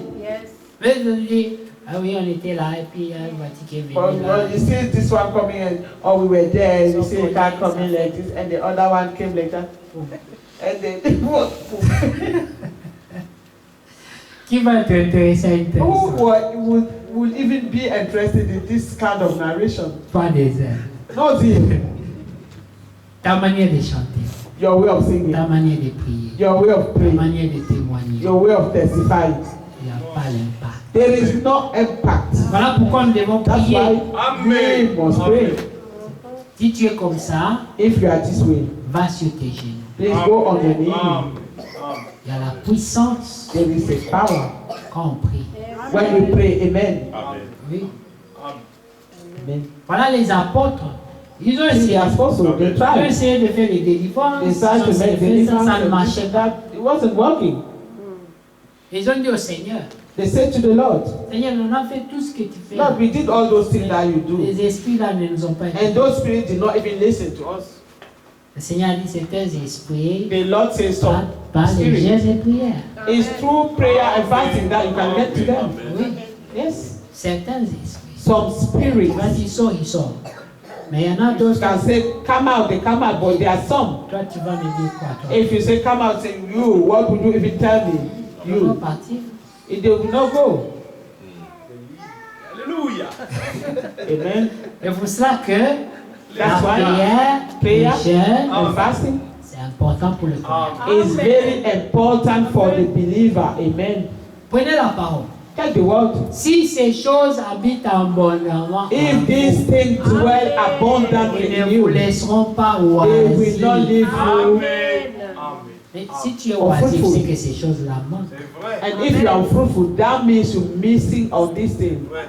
Mais je dis, ah oui, on était là, et puis il y a une voiture qui est venue But là. you see this one coming and oh we were there, and you see a car coming like this, and the other one came like that. And then Qui va être intéressé à who would even be interested in this kind of narration? Pas des ailes. Not him. Ta manière de chanter, Your way of singing, ta manière de prier, your way of ta praying, manière de témoigner, your way of testifying. il n'y a pas l'impact. There is no impact. Voilà pourquoi nous devons That's prier. why Amen. we must pray. Si tu es comme ça, If you are this way, va sur tes genoux. please go on your knee. Il y a la puissance There is a power quand on prie. when we pray. Amen. Amen. Oui. Amen. Voilà les apôtres. Ils ont See, essayé. the apostles, they Ils ont tried. essayé de faire les délivrances. They Ils tried ont to essayé make de faire ça, deliverance ça ne and marchait this and pas. that. It wasn't working. Ils ont dit au Seigneur, They said to the Lord, Seigneur, on a fait tout ce que tu fais. Lord, we did all those things that you do. Les esprits là ne nous ont pas And écoutés. those spirits did not even listen to us. Le Seigneur a dit, c'est un esprit The Lord says some par les spirits. gestes et prières. It's through prayer and fasting that you can get to them. Oui, Yes. certains esprits. Some spirits. Quand il sort, il sort. Mais il y en a You d'autres. can say, come out, they come out, but there are some. Toi, tu vas me dire quoi, toi? If you say, come out, say, you, what would you even tell me? Ils vont You. partir. If they will not go. Alléluia. Amen. Et pour cela que la That's why prière, prayer le jeûne, and fasting c'est important pour le croyant. is very important for the believer. Amen. Prenez la parole. Take the word. Si ces choses habitent abondamment, If these things dwell abundantly ils in ne vous you, laisseront pas they will not oisifs. leave you. Amen. Amen. Mais si tu es Oh, oisif, fruitful. c'est que ces choses-là manquent. C'est vrai. And if you are fruitful, that means you're missing on this thing. Ouais.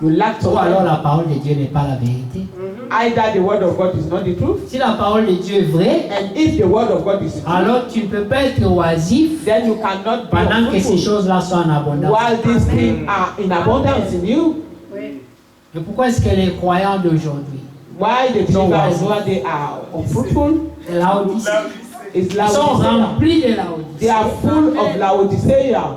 You lack Ou alors something. la parole de Dieu n'est pas la vérité. Either the word of God is not the truth, Si la parole de Dieu est vraie, and if the word of God is the truth, alors tu ne peux pas être oisif then you cannot be pendant que ces fruitful choses-là sont en abondance. while these things are in abundance in you. Et pourquoi est-ce que les croyants d'aujourd'hui, Why the No believers wise. why they are unfruitful Laodicée, is ils sont Laodicea. remplis de They Laodicée. are full of Laodicea,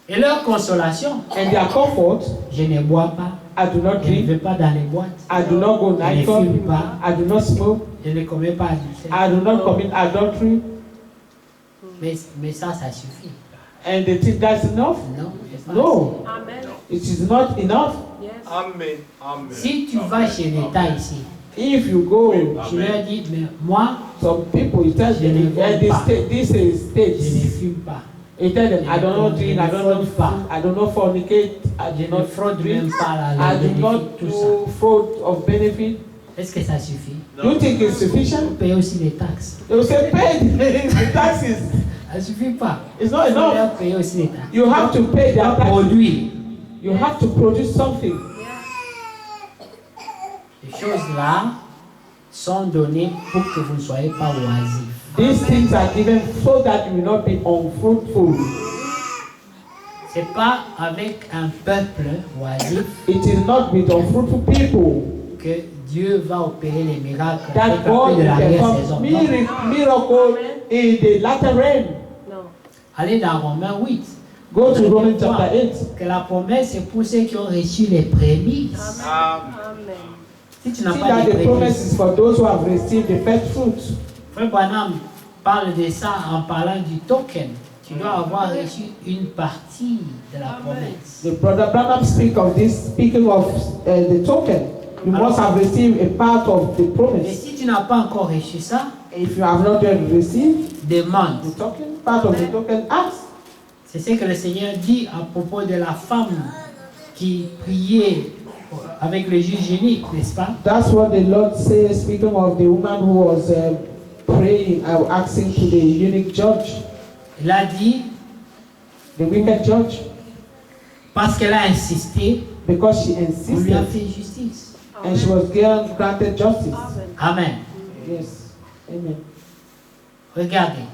Et leur consolation, and their comfort. je ne bois pas, I do not je ne drink. vais pas dans les boîtes, I do not go je ne nightclub. fume pas, I do not smoke. je ne commets pas adultère. I do not commit adultery. Mais ça suffit. And they think that's enough. Non, c'est pas No, Amen. it is not enough. Yes. Amen. Amen. assez. Si tu vas chez l'État ici, If you go, tu leur dis, mais moi, some people you tell them, and this is je ne states. fume pas. You tell them, I don't know drink, I don't know food, I don't know fornicate, I Je do ne not fraude drink, même pas la I do bénéfice, not tout ça. do fraud of benefit. Est-ce que ça suffit? Do you think it's Tu sufficient? payes aussi les taxes. They will say, pay the taxes. Ça ne suffit pas. It's not Il faut enough. leur payer aussi les taxes. You have to pay their Leur taxes. produit. You have to produce something. Ces choses-là sont données pour que vous ne soyez pas oisifs. These things are given so that you will not be unfruitful. Ce n'est pas avec un peuple oisif It is not with unfruitful people que Dieu va opérer les miracles that avec un God peu de will l'arrière-saison. perform Non. miracle in the latter rain. No. Allez dans Romains 8. Go to Vous Romans allez voir chapter 8. que la promesse est pour ceux qui ont reçu les prémices. Amen. Amen. Si tu n'as See pas that de the promise prémices, is for those who have received the first fruits. Frère Branham parle de ça en parlant du token. Tu dois avoir reçu une partie de la promesse. The brother Branham speak of this, speaking of the token. You must have received a part of the Et promise. si tu n'as pas encore reçu ça, If you have not yet received demande. the token, part of the token, ask. C'est ce que le Seigneur dit à propos de la femme qui priait avec le juge unique, n'est-ce pas? That's what the Lord says, speaking of the woman who was praying, asking to the unique judge, Il a dit, the wicked judge, parce qu'elle a insisté, because she on lui a insisted fait justice. and she was granted justice. Amen. Amen. Yes, amen. Regardez.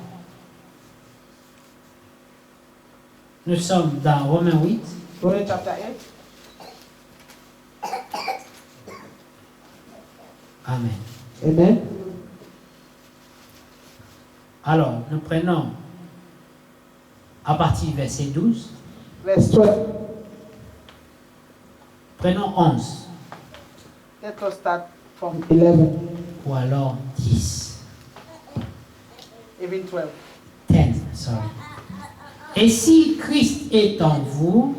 Nous sommes dans Romains 8. Romans chapter 8. Amen. Amen. Alors, nous prenons à partir du verset 12, Verse 12. prenons 11 Let us start from 11, ou alors 10. even 12. 10, sorry. Et si Christ est en vous,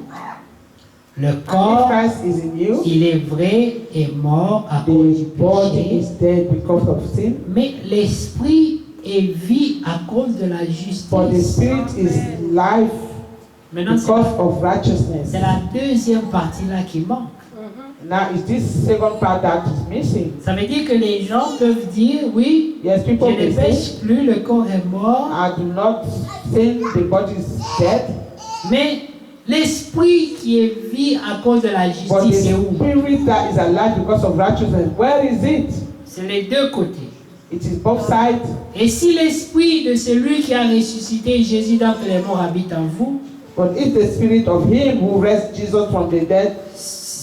le If corps, Christ is in you, il est vrai, est mort à cause du the body péché, is dead because of sin, mais l'esprit est vie à cause de la but the justice. spirit is life Maintenant, because of righteousness. c'est la deuxième partie là qui manque. Now, is this second part that is missing? Ça veut dire que les gens peuvent dire, oui, Yes, je people ne may say, pêche plus, le corps est mort, I do not sin, the body is dead, mais L'esprit qui est vie à cause de la But justice, c'est où? the spirit that is alive because of righteousness, where is it? C'est les deux côtés. It is both sides. Et si l'esprit de celui qui a ressuscité Jésus d'entre les morts habite en vous, But if the spirit of him who raised Jesus from the dead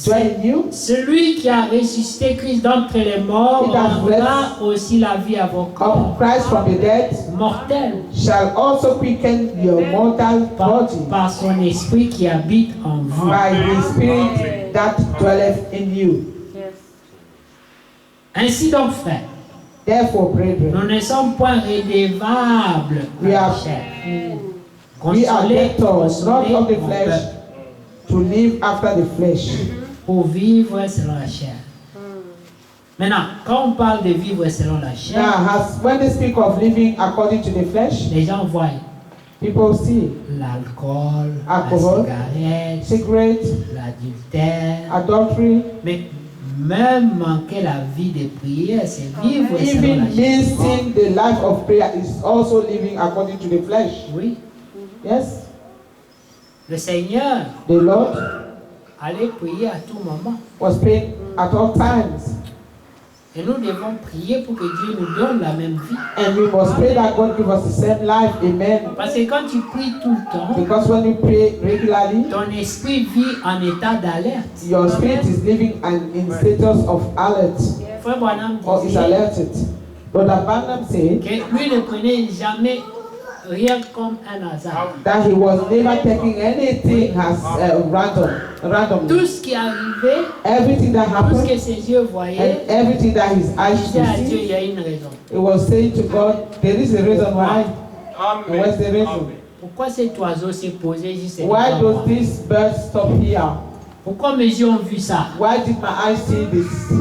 dwell in you, celui qui a ressuscité Christ d'entre les morts It has rendra aussi la vie à vos corps of Christ from the dead, mortels shall also quicken your mortal body par son esprit qui habite en vous. by the spirit that dwelleth in you. Ainsi donc, frères, Therefore, brethren, nous ne sommes point rédevables à we la are, chair. we are Consolés, debtors, not of the mon flesh, peuple, to live after the flesh. pour vivre selon la chair. Maintenant, quand on parle de vivre selon la Now, chair, when they speak of living according to the flesh, les gens voient people see l'alcool, Alcohol, la cigarette, cigarettes, l'adultère. adultery, Mais même manquer la vie de prière, c'est vivre selon la even chair. missing the life of prayer is also living according to the flesh. Oui, Yes, le Seigneur the Lord allait prier à tout moment. was praying at all times, Et nous devons prier pour que Dieu nous donne la même vie. and we must pray that God give us the same life. Amen. Parce que quand tu pries tout le temps, Because when you pray regularly, ton esprit vit en état d'alerte. your spirit is living in status of alert Frère Branham or is disait alerted. Brother Barnum said que lui ne prenait jamais rien comme un hasard. that he was never taking anything as randomly. Tout ce qui arrivait, Everything that tout ce happened que ses yeux voyaient, and everything that his il eyes disait à could Dieu, see, il y a une raison. he was saying to God, there is a reason why. And what's the reason? Amen. Pourquoi cet oiseau s'est posé juste Why devant moi? does this bird stop here? Pourquoi mes yeux ont vu ça? Why did my eyes see this?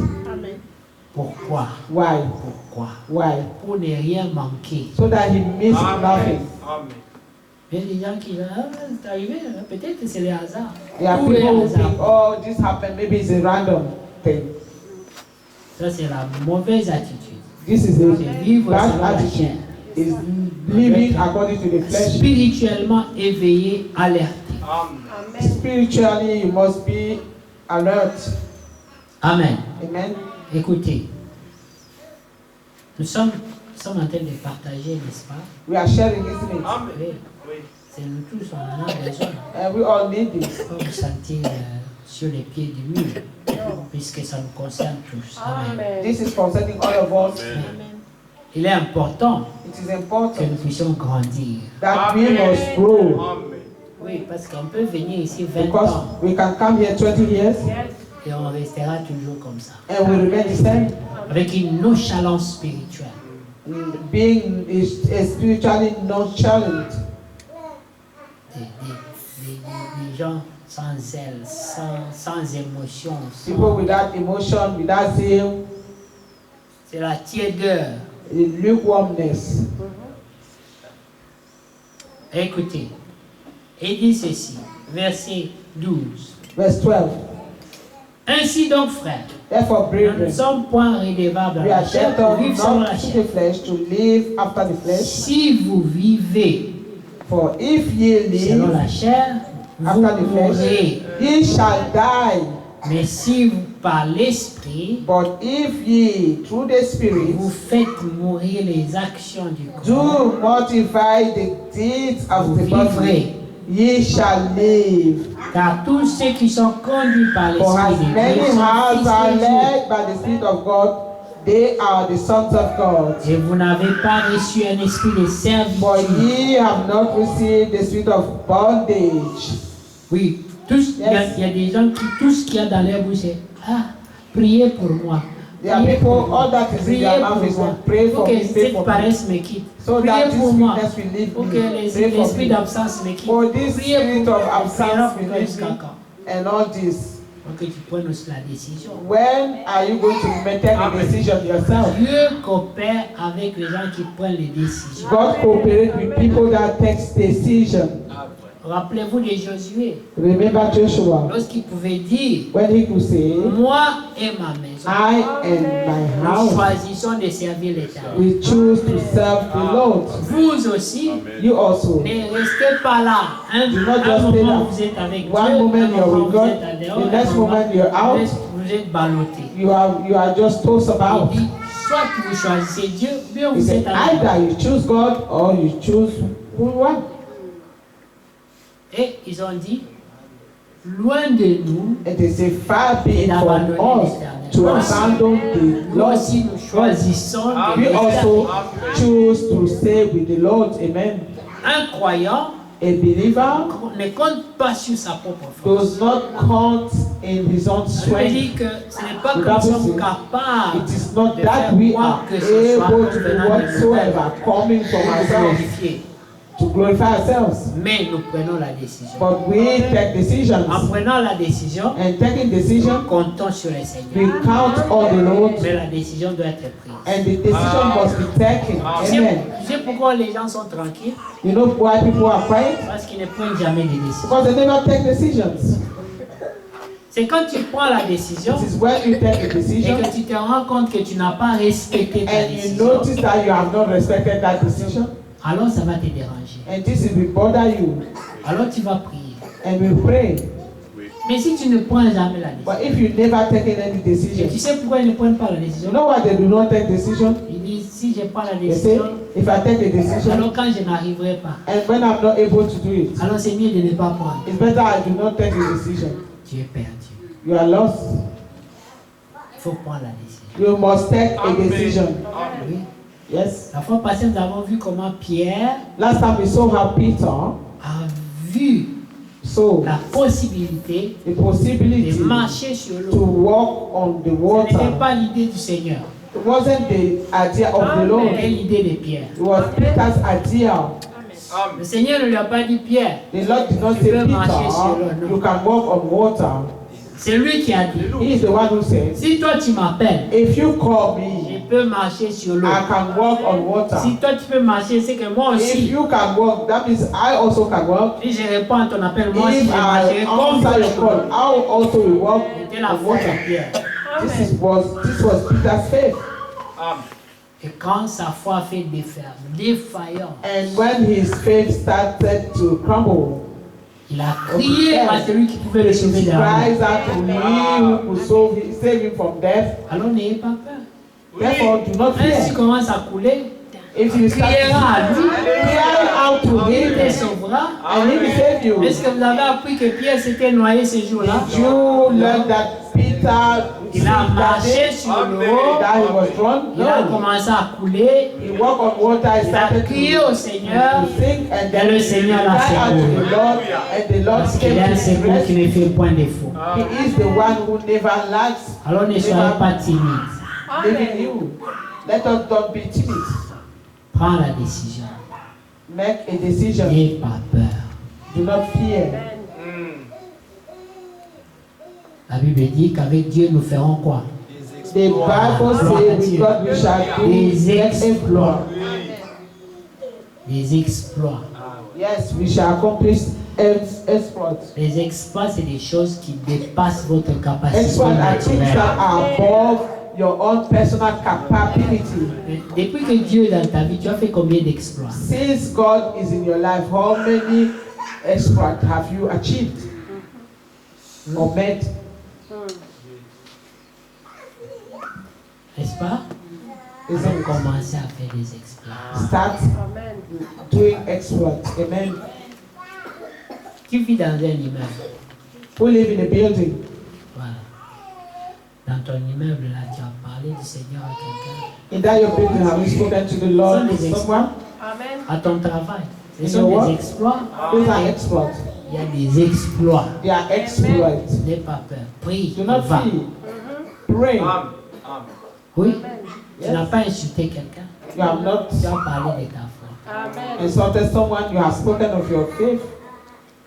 Pourquoi? Why? Pourquoi? Why? Pour ne rien manquer. So that he missed nothing. Amen. Il y a des gens qui disent, ah, c'est arrivé, peut-être que c'est le hasard. There are Tout est people who hasard. think, oh, this happened, maybe it's a random thing. Ça, c'est la mauvaise attitude. This is C'est vivre a selon bad la attitude. chair. Is living according to the flesh. Spirituellement éveillé, alerté. Amen. Spiritually, you must be alert. Amen. Amen. Écoutez, nous sommes en train de partager, n'est-ce pas? We are sharing, isn't it? Amen. Oui, Oui. c'est nous tous, on en a besoin. And we all need this. Pas vous sentir sur les pieds du mur, puisque ça nous concerne tous. Amen. This is concerning all of us. Il est important It is que important nous puissions grandir. that we must grow. Amen. Oui, parce qu'on peut venir ici 20 Because ans we can come here 20 years et on restera toujours comme ça, and we remain the same. avec une nonchalance spirituelle. Being spiritually nonchalant. Des gens sans zèle, sans émotion. People without emotion, without zeal, C'est la tiédeur. lukewarmness. Écoutez, et dit ceci, verset 12. Verse 12. Ainsi donc, frères, Therefore, nous ne brethren, sommes point rédevables à we la are chair pour debtors vivre selon la not to chair. the flesh to live after the flesh. Si vous vivez For if ye selon live la chair, vous after the flesh, mourrez. ye shall die. Mais si vous, par l'esprit, But if ye through the Spirit vous faites mourir les actions du corps, do mortify the deeds of vous the body, vivrez. ye shall live. Car tous ceux qui sont conduits par For as l'esprit de many Dieu sont as fils are de Dieu. led by the Spirit of God, they are the sons of God. Et vous n'avez pas reçu un esprit de For servitude. ye have not received the spirit of bondage. Oui, il y a des gens qui, tout ce qu'il y a dans leur bouche, c'est priez pour moi. There are Priez pour people, moi. all that is in Priez their pour mouth is moi. pray Faut for que me, pray cette for me. paresse me quitte. So Priez that this pour moi. weakness will leave Faut me. que Pray for l'esprit me. d'absence me quitte. For this Priez spirit pour of moi. absence Priez will pour leave jusqu'à me. quand? And all this. Faut que tu prennes aussi la décision. When are you going to make a Amen. decision yourself? Dieu coopère avec les gens qui prennent les décisions. God cooperate with people that takes decision. Rappelez-vous de Josué, Remember Joshua, lorsqu'il pouvait dire, when he could say, moi et ma maison, I and my nous house, choisissons de servir l'Éternel. we choose to serve the Lord. Vous aussi, You also. ne restez pas là. Un Do not just moment stay there. vous êtes avec One Dieu, moment un you're moment with vous God, êtes à dehors, the next un moment moment you're out. vous êtes ballotté. You are just tossed about. Il dit, soit vous choisissez Dieu, bien He vous said, êtes avec either you choose God or you choose who you want. Et ils ont dit, loin de nous, It is a far be it from d'abandonner us l'Éternel. to abandon the Nous Lord. aussi nous choisissons de We also l'Éternel. choose to stay with the Lord. Amen. Un croyant A believer ne compte pas sur sa propre force. does not count in his own Ça veut strength. dire que ce n'est pas que nous sommes capables It is not de that faire we quoi are que ce soit able to do venant de whatsoever coming from nous ourselves glorifier. to glorify ourselves. Mais nous prenons la décision. But we take decisions. En prenant la décision, And taking decision, comptons sur le we Seigneur. count on the Lord. Mais la décision doit être prise. And the decision must be taken. Amen. Tu sais pourquoi les gens sont tranquilles? You know why people are quiet? Parce qu'ils ne prennent jamais de décision. Because they never take decisions. C'est quand tu prends la décision It is when you take a et decision que tu te rends compte que tu n'as pas respecté ta and you décision, notice that you have not respected that decision, alors ça va te déranger. and this will bother you, Alors tu vas prier. and we pray. Mais si tu ne prends jamais la décision, But if you never taken any et tu decision, sais pourquoi ils ne prennent pas la you décision? know why they do not take decision? Ils disent, si je prends la They say, décision, if I take a decision alors quand je n'arriverai pas, and when I'm not able to do it, alors c'est mieux de ne pas prendre. it's better I do not take a decision. Tu es perdu. You are lost. Il faut prendre la décision. You must take a decision. Oui. Yes. La fois passée, nous avons vu comment Pierre Last time we saw how Peter a vu saw la possibilité the possibility de marcher sur to l'eau. walk on the Ce n'était water. pas l'idée du Seigneur, It wasn't the idea of the Lord. c'était l'idée de Pierre. It was Peter's idea. Le Seigneur ne lui a pas dit, Pierre, The Lord did not Tu say, peux marcher Peter, sur l'eau, non. you can walk on water. c'est lui qui a dit, He is the one who says, si toi tu m'appelles, if you call je me, peux marcher sur l'eau. I can walk on water. Si toi tu peux marcher, c'est que moi If aussi, you can walk, that means I also can walk. si je réponds à ton appel, moi aussi If je I marcherai comme toi. answer your call, I also will walk C'était la on foi water. de Pierre. This was Peter's faith. Et quand sa foi fait défaillant, And when his faith started to crumble, il a crié à celui qui pouvait le he sauver de la cries mort. out to him who could save him from death. Alors n'ayez pas peur. Therefore, do not Même s'il fear. commence à couler, If you start criera à lui, cry out to il te him, sauvera. and he will save you. Est-ce que vous avez appris que Pierre s'était noyé ce jour-là? Did you learn that Peter Il a marché sur l'eau, that he was drunk? il a No. commencé à couler, He walked on water and il a started crié to au Seigneur, sing, and et then le he Seigneur l'a cried out to secouru. the Lord, and the Lord Parce qu'il came est un to his secours qui rescue. ne fait point défaut. He is the one who never lacks. Alors ne soyez pas timide. Leaving you. Let us don't be timid. Prends la décision. Make a decision. N'aie pas peur. Do not fear. La Bible dit qu'avec Dieu nous ferons quoi? The Bible says with God we shall do Des exploits. Des exploits. Yes, we shall accomplish exploits. Les exploits, c'est des choses qui dépassent votre capacité Exploits are things naturelle. that are above your own personal capability. Depuis que Dieu est dans ta vie, tu as fait combien d'exploits? Since God is in your life, how many exploits have you achieved or made? N'est-ce pas? Is Alors it commencez à faire des exploits. start doing exploits? Amen. Tu vis dans un immeuble. Who live in a building? Voilà. Dans ton immeuble, là, tu as parlé du Seigneur à quelqu'un. In that your building, have you spoken to the Lord? Some is Someone? À ton travail. Ce In sont your work? des exploits. Those are exploits. Il y a des exploits. They are exploits. N'aie pas peur. Prie. Do not Va. fear. Pray. Oui. Tu Yes. n'as pas insulté quelqu'un. You have not Tu as parlé de ta foi. insulted someone. You have spoken of your faith.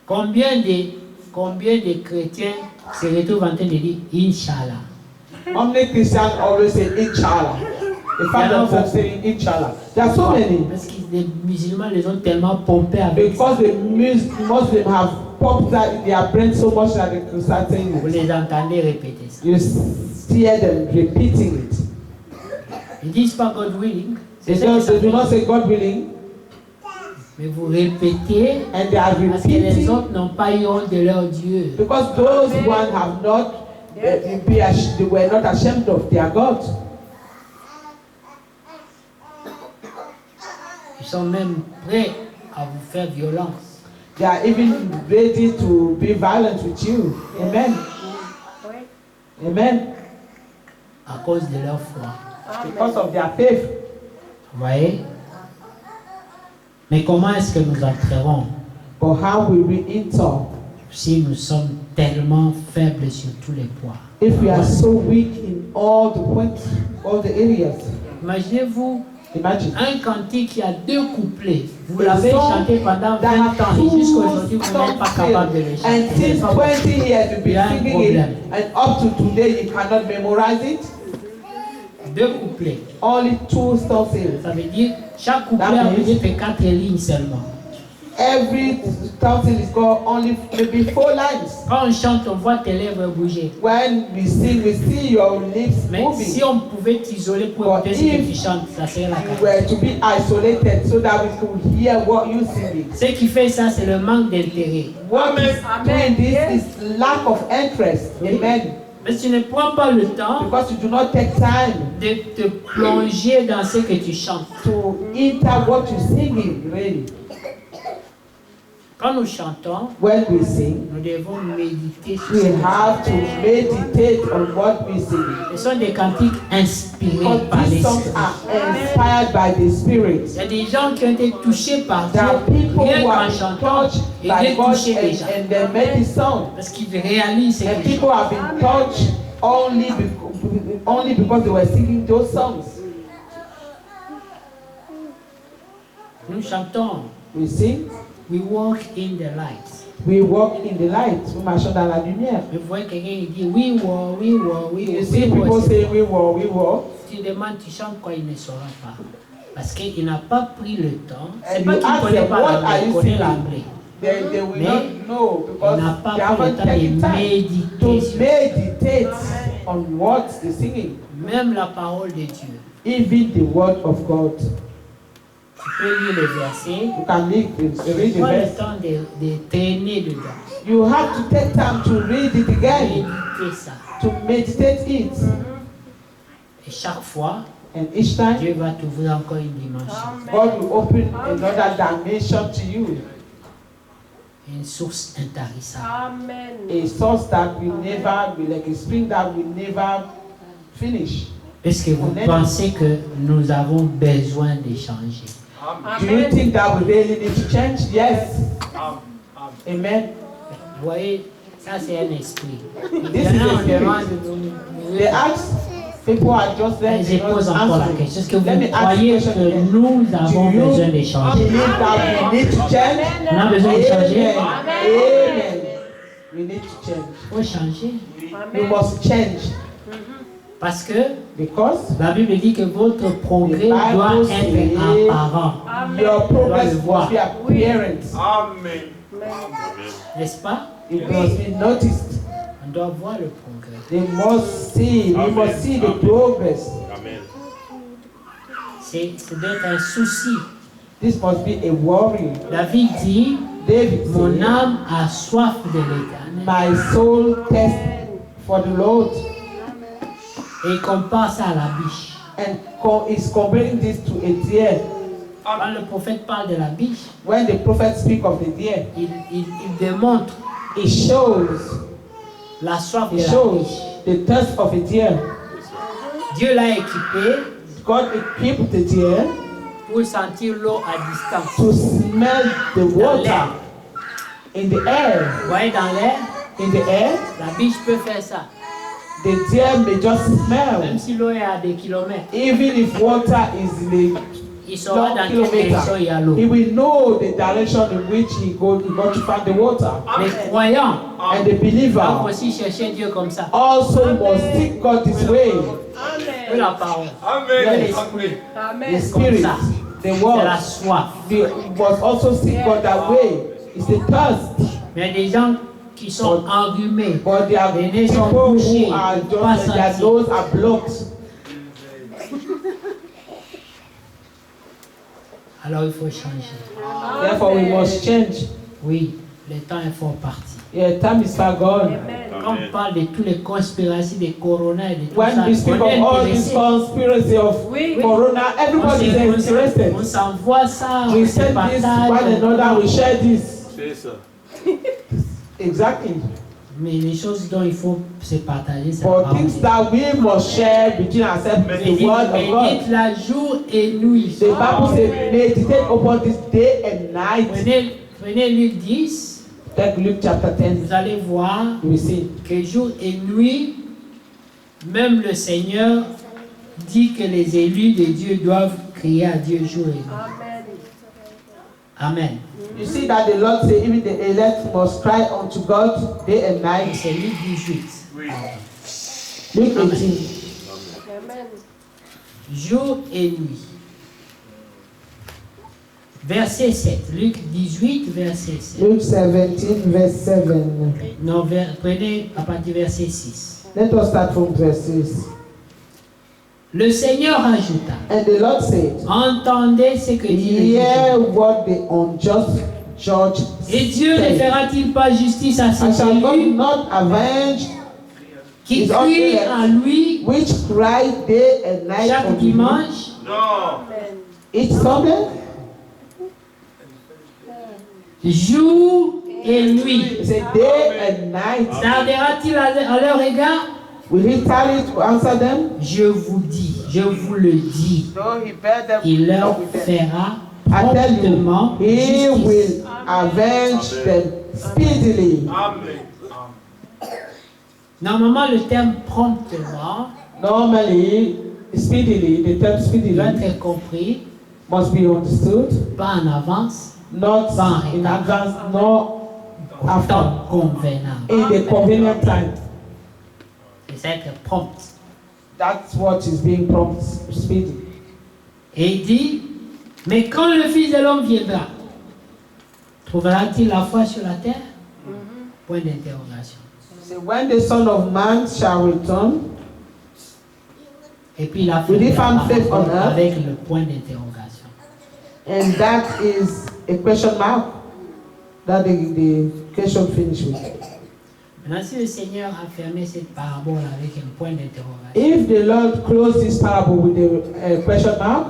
Combien de chrétiens se retrouvent en train de dire Inch'Allah? How many Christians always say Inshallah? They find themselves saying Inshallah. There are so many. Parce que les musulmans les ont tellement pompés avec ça. Because the Muslims have popped that in their brain so much that they can start saying Vous it. les entendez répéter ça. You steer them repeating it. Ils disent pas God willing. They C'est ça que ça do veut not dire. say God willing, Mais vous répétez and they are parce que les repeating autres n'ont pas eu honte de leur Dieu. because those one have not, they were not ashamed of their God. Ils sont même prêts à vous faire violence. They are even ready to be violent with you. Amen. Amen. À cause de leur foi. Because of their faith. Vous voyez? Mais comment est-ce que nous entrerons But how will we enter si nous sommes tellement faibles sur tous les points? if we are so weak in all the points, all the areas? Imaginez-vous Imagine. un cantique qui a 2 couplets. Vous A l'avez song chanté pendant 20 that ans have et two jusqu'à aujourd'hui vous n'êtes pas capable de le songs, chanter. and since 20 years you've Il y a been un singing it, problème. and up to today you cannot memorize it. 2 couplets. Only 2 stanzas. Ça veut dire chaque couplet a besoin de 4 lignes seulement. Every stanza is got only maybe 4 lines. Quand on chante, on voit tes lèvres bouger. When we sing, we see your lips Mais moving. si on pouvait t'isoler pour But écouter ce que if tu chantes, ça serait la You carte. were to be isolated so that we could hear what you sing. Ce qui fait ça, c'est le manque d'intérêt. What is doing this is lack of interest. Amen. Mais tu ne prends pas le temps Because you do not take time de te plonger dans ce que tu chantes. to enter what you're singing, really. Quand nous chantons, When we sing, nous devons méditer sur we ce que have to meditate on what we sing. ce sont des cantiques inspirés Because par these l'Esprit. songs are inspired by the Spirit. Il y a des gens qui ont été touchés par Dieu There are people rien who qu'en are chantant touched et by Dieu God touché déjà. and they made this song. Parce qu'ils réalisent ce And qu'ils people chantent. have been touched only because they were singing those songs. Nous chantons, We sing, we walk in the light. we walk in the light. Nous marchons dans la lumière. Mais vous voyez quelqu'un qui dit we walk, we walk, we You walk. see We people walk. say we walk, we walk. Si tu demandes, tu chantes quoi, il ne saura pas. Parce qu'il n'a pas pris le temps. C'est And pas you qu'il ne ask connaît them, pas what are l'anglais, il you connaît singing? l'anglais. They will Mais not know Il because n'a they pas pris le haven't temps de taken time méditer to sur meditate on what they're singing. même la parole de Dieu. Even the word of God. Tu peux lire le verset. You can read the Prends le verse. temps de traîner dedans. You have to take time to read it again, Méditer ça. to meditate it. Et chaque fois, And each time, Dieu va t'ouvrir encore une dimension. God will open another dimension to you. Une source intarissable. A source that will never, like a spring that will never finish. Est-ce que vous Amen. pensez que nous avons besoin de changer? Do you think that we really need to change? Yes. Amen. Vous voyez, ça c'est un esprit. This is a spirit. They ask, people are just there. Je pose encore la question. Est-ce que Let me vous ask croyez you a question. que nous avons Do you besoin de changer? believe that we need to change? On a besoin de changer. Amen. We need to change. Il faut changer. We must change. Parce que Because la Bible dit que votre progrès The Bible doit says- être apparent. your progress le voir. must be apparent. Amen. N'est-ce pas? It must be noticed. On doit voir le progrès. They must see. We must see the progress. Amen. Ça doit être un souci. This must be a worry. David dit, David mon said, âme a soif de l'éternel. my soul thirsts for the Lord. Et il compare ça à la biche. And is comparing this to a deer. Quand le prophète parle de la biche, When the prophet speak of the deer, il démontre it shows la soif de It la shows biche. the thirst of a deer. Dieu l'a équipé God equipped the deer pour sentir l'eau à distance. to smell the water in the air. Vous voyez dans l'air, In the air, la biche peut faire ça. the deer may just Même smell. si l'eau est à des kilomètres. Even if water is in Il saura long dans quelle direction il y a kilometer, l'eau. he will know the direction in which he go to find the water. Les croyants And the doivent believer aussi chercher Dieu comme ça. also must seek God this way. Que la parole. Amen. Yes. Amen. The spirit, the C'est la word, soif. they must also seek God that way. It's the thirst. Mais des gens qui sont enrhumés. But there are Les nez sont people bouchés. who are Ils ne peuvent pas just, their sentir. nose are blocked. Alors il faut changer. Therefore, we must change. Oui, le temps est fort parti. Yeah, time is far gone. Quand on parle de toutes les conspirations de Corona et de tout When ça, we speak on est of all this intéressé. conspiracy of Corona, everybody is interested. On s'envoie ça, We on se send this partage. one another, we share this. C'est ça. Exactly. Mais les choses dont il faut se partager, c'est For la things parole. that we must share between ourselves is the word of God. Médite-la jour et nuit. The Bible says, meditate upon this day and night. Prenez Luc 10, Take Luke chapter 10. vous allez voir You will see. que jour et nuit, même le Seigneur dit que les élus de Dieu doivent crier à Dieu jour et nuit. Amen. You see that the Lord says, even the elect must cry unto God day and Et night. c'est Luc 18. Oui. Luke 18. Jour et nuit. Verset 7. Luc 18, verset 7. Luke 17, verse 7. Non, prenez à partir du verset 6. Let us start from verse 6. Le Seigneur ajouta, And the Lord said, entendez ce que dit le hear juge. what the unjust judge Et Dieu ne said. fera-t-il pas justice à And ses shall God élus not avenge qui his crient own en lui which cry day and night chaque unto him dimanche? Non. each Sunday? Jour et nuit. He said, day and night. Tardera-t-il à leur égard? Will he tarry to answer them? Je vous dis, je vous le dis, No, he bear them il leur up with them. fera I tell you, promptement he justice. will avenge them speedily. Amen. Normalement, le terme promptement Normally, speedily, the term doit speedily être compris, must be understood, pas en avance, not in advance, nor au after, temps convenable. in the convenient time. C'est être prompt. That's what is being prompt, speedy. Et il dit, mais quand le Fils de l'homme viendra, trouvera-t-il la foi sur la terre? Point d'interrogation. So when the Son of Man shall return, Et puis il a fait Will he la find faith on parabole earth? avec le point d'interrogation. and that is a question mark, that the question finish with. Maintenant, si le Seigneur a fermé cette parabole avec un point d'interrogation, If the Lord closed this parable with a question mark,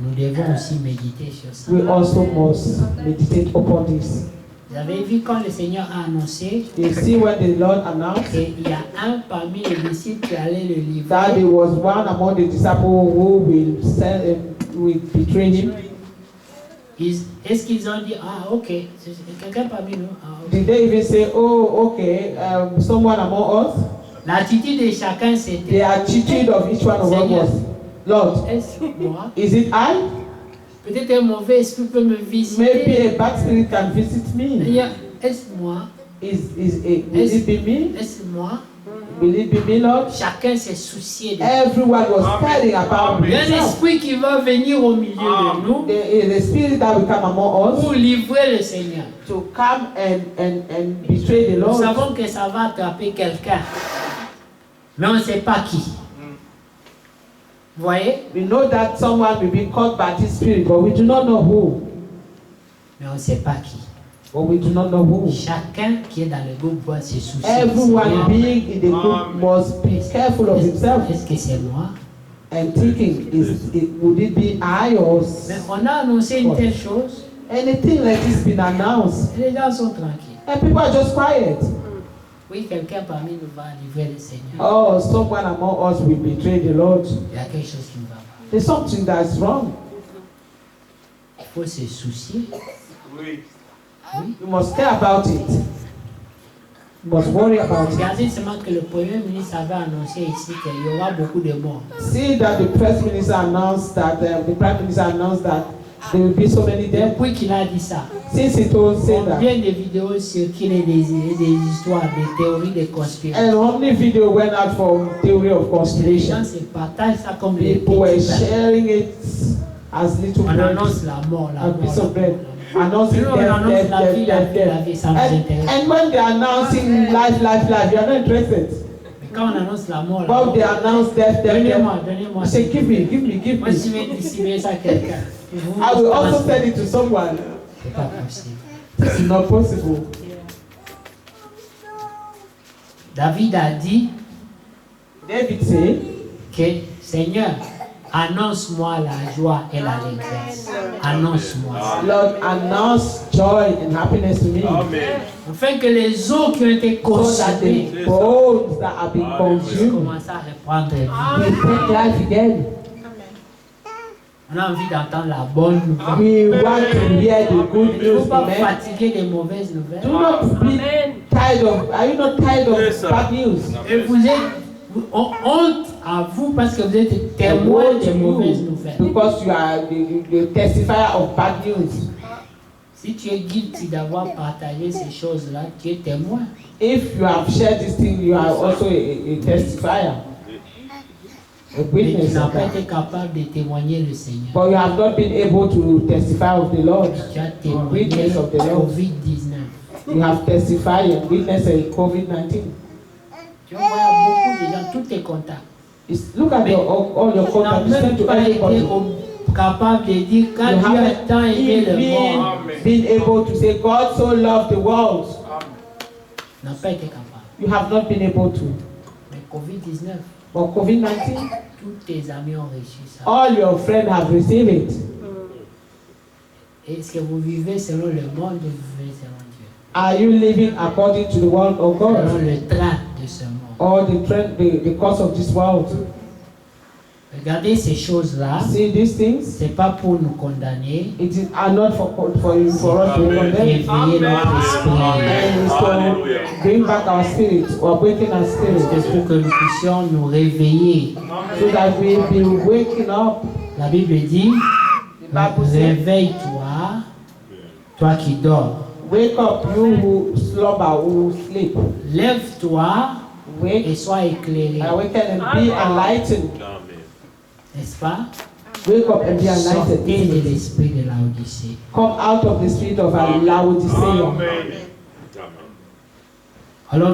nous devons aussi méditer sur ça. we also must meditate upon this. Vous avez vu quand le Seigneur a annoncé You see when the Lord announced qu'il y a un parmi les disciples qui allait le that livrer. there was one among the disciples who will betray him. Est-ce qu'ils ont dit, ah ok, c'est quelqu'un parmi nous? Ah, ok. Did they even say, oh, okay, someone among us? L'attitude de chacun The c'était, attitude of each one of us was, Lord, est-ce moi? is it I? Peut-être un mauvais esprit peut me visiter. Maybe a bad spirit can visit me. Est-ce moi? Will it be me? Est-ce moi? Will it be me, Lord? Chacun s'est soucié de Everyone was caring about Il y a un himself. esprit qui va venir au milieu de nous There is a spirit that will come among us pour livrer le Seigneur. to come and betray the Nous Lord. savons que ça va attraper quelqu'un, mais on ne sait pas qui. Vous voyez? We know that someone will be caught by this spirit, but we do not know who. Mais on ne sait pas qui. But we do not know who. Chacun qui est dans le groupe doit se soucier. Everyone being in the group must be careful of himself Est-ce que c'est moi? and thinking, would it be I or Mais on a annoncé une telle chose anything like this been announced? et les gens sont tranquilles. And people are just quiet. Oui, quelqu'un parmi nous va livrer le Seigneur. Oh, someone among us will betray the Lord. Il y a quelque chose qui ne va pas. There's something that's wrong. Il faut se soucier. Oui. Oui. You must care about it. You must worry about it. Regardez seulement que le Premier ministre avait annoncé ici qu'il y aura beaucoup de morts. See that the Prime Minister announced that there will be so many deaths. Depuis qu'il a dit ça, Since he told say that, combien de vidéos circulent des histoires, des théories de conspiration? and only video went out from theory of Les gens conspiration. se partagent ça comme les People were petits pains. sharing it as little On bread. annonce la mort, la A mort, piece la of mort, bread. la mort. announcing Nous, on annonce la vie, la vie, la vie, ça nous intéresse. And when they're announcing life, life, life, you're not interested. Mais quand on annonce la mort, When they announce death, death, donnez-moi, death, donnez-moi. you say, give me, give me, give Moi, si me. je vais distribuer ça à quelqu'un, vous I will also transmettez. send it to someone. C'est pas possible. It's not possible. David a dit David said, que Seigneur, annonce-moi la joie et l'allégresse. Annonce-moi. Lord, announce joy and happiness to me. Amen. Afin que les eaux qui ont été So that consumées the bones that have been consumed commencent à reprendre vie. will take life again. On a envie d'entendre la bonne nouvelle. We want to hear the good Il ne news, faut pas amen. fatiguer des mauvaises nouvelles. Do not be tired of, are you not tired Yes, of sir. bad news? Et vous êtes honte à vous parce que vous êtes témoin des mauvaises nouvelles. Because you are the testifier of bad news. Si tu es guilty d'avoir partagé ces choses-là, tu es témoin. If you have shared this thing, you are also a testifier, a Mais tu witness n'as of pas that. été capable de témoigner le Seigneur. But you have not been able to testify of the Lord. Tu as témoigné Witness of the Lord. COVID-19. You have testified and witnessed a COVID-19. Tu vois beaucoup de gens, tous tes contacts. Look at Mais all your Tu n'as contacts. Send même to pas été everybody. capable de dire quand You Dieu a haven't tant aimé le even monde. been able to say, God so loved the world. Tu n'as pas été capable. You have not been able to. Mais COVID-19, But COVID-19, tous tes amis ont reçu ça. all your friends have received it. Est-ce que vous vivez selon le monde ou vous vivez selon Dieu? Are you living according to the word of Selon God? le train de ce monde. Or the trend, the course of this world? Regardez ces choses-là. See these things? C'est pas pour nous condamner, Are not for you, for us to condemn. réveiller notre esprit. And it's to bring back our spirit, or awaken our C'est spirit, pour que nous puissions nous réveiller. so that we'll be waking up. La Bible dit, The Bible says, réveille-toi, toi qui dors. wake up, you who slumber, who sleep. Lève-toi Wake, et sois éclairé. awaken and be enlightened. N'est-ce pas? Wake up and be Sortez de enlightened. l'esprit de la Odyssée. Come out of the spirit of our Laodicea. Amen.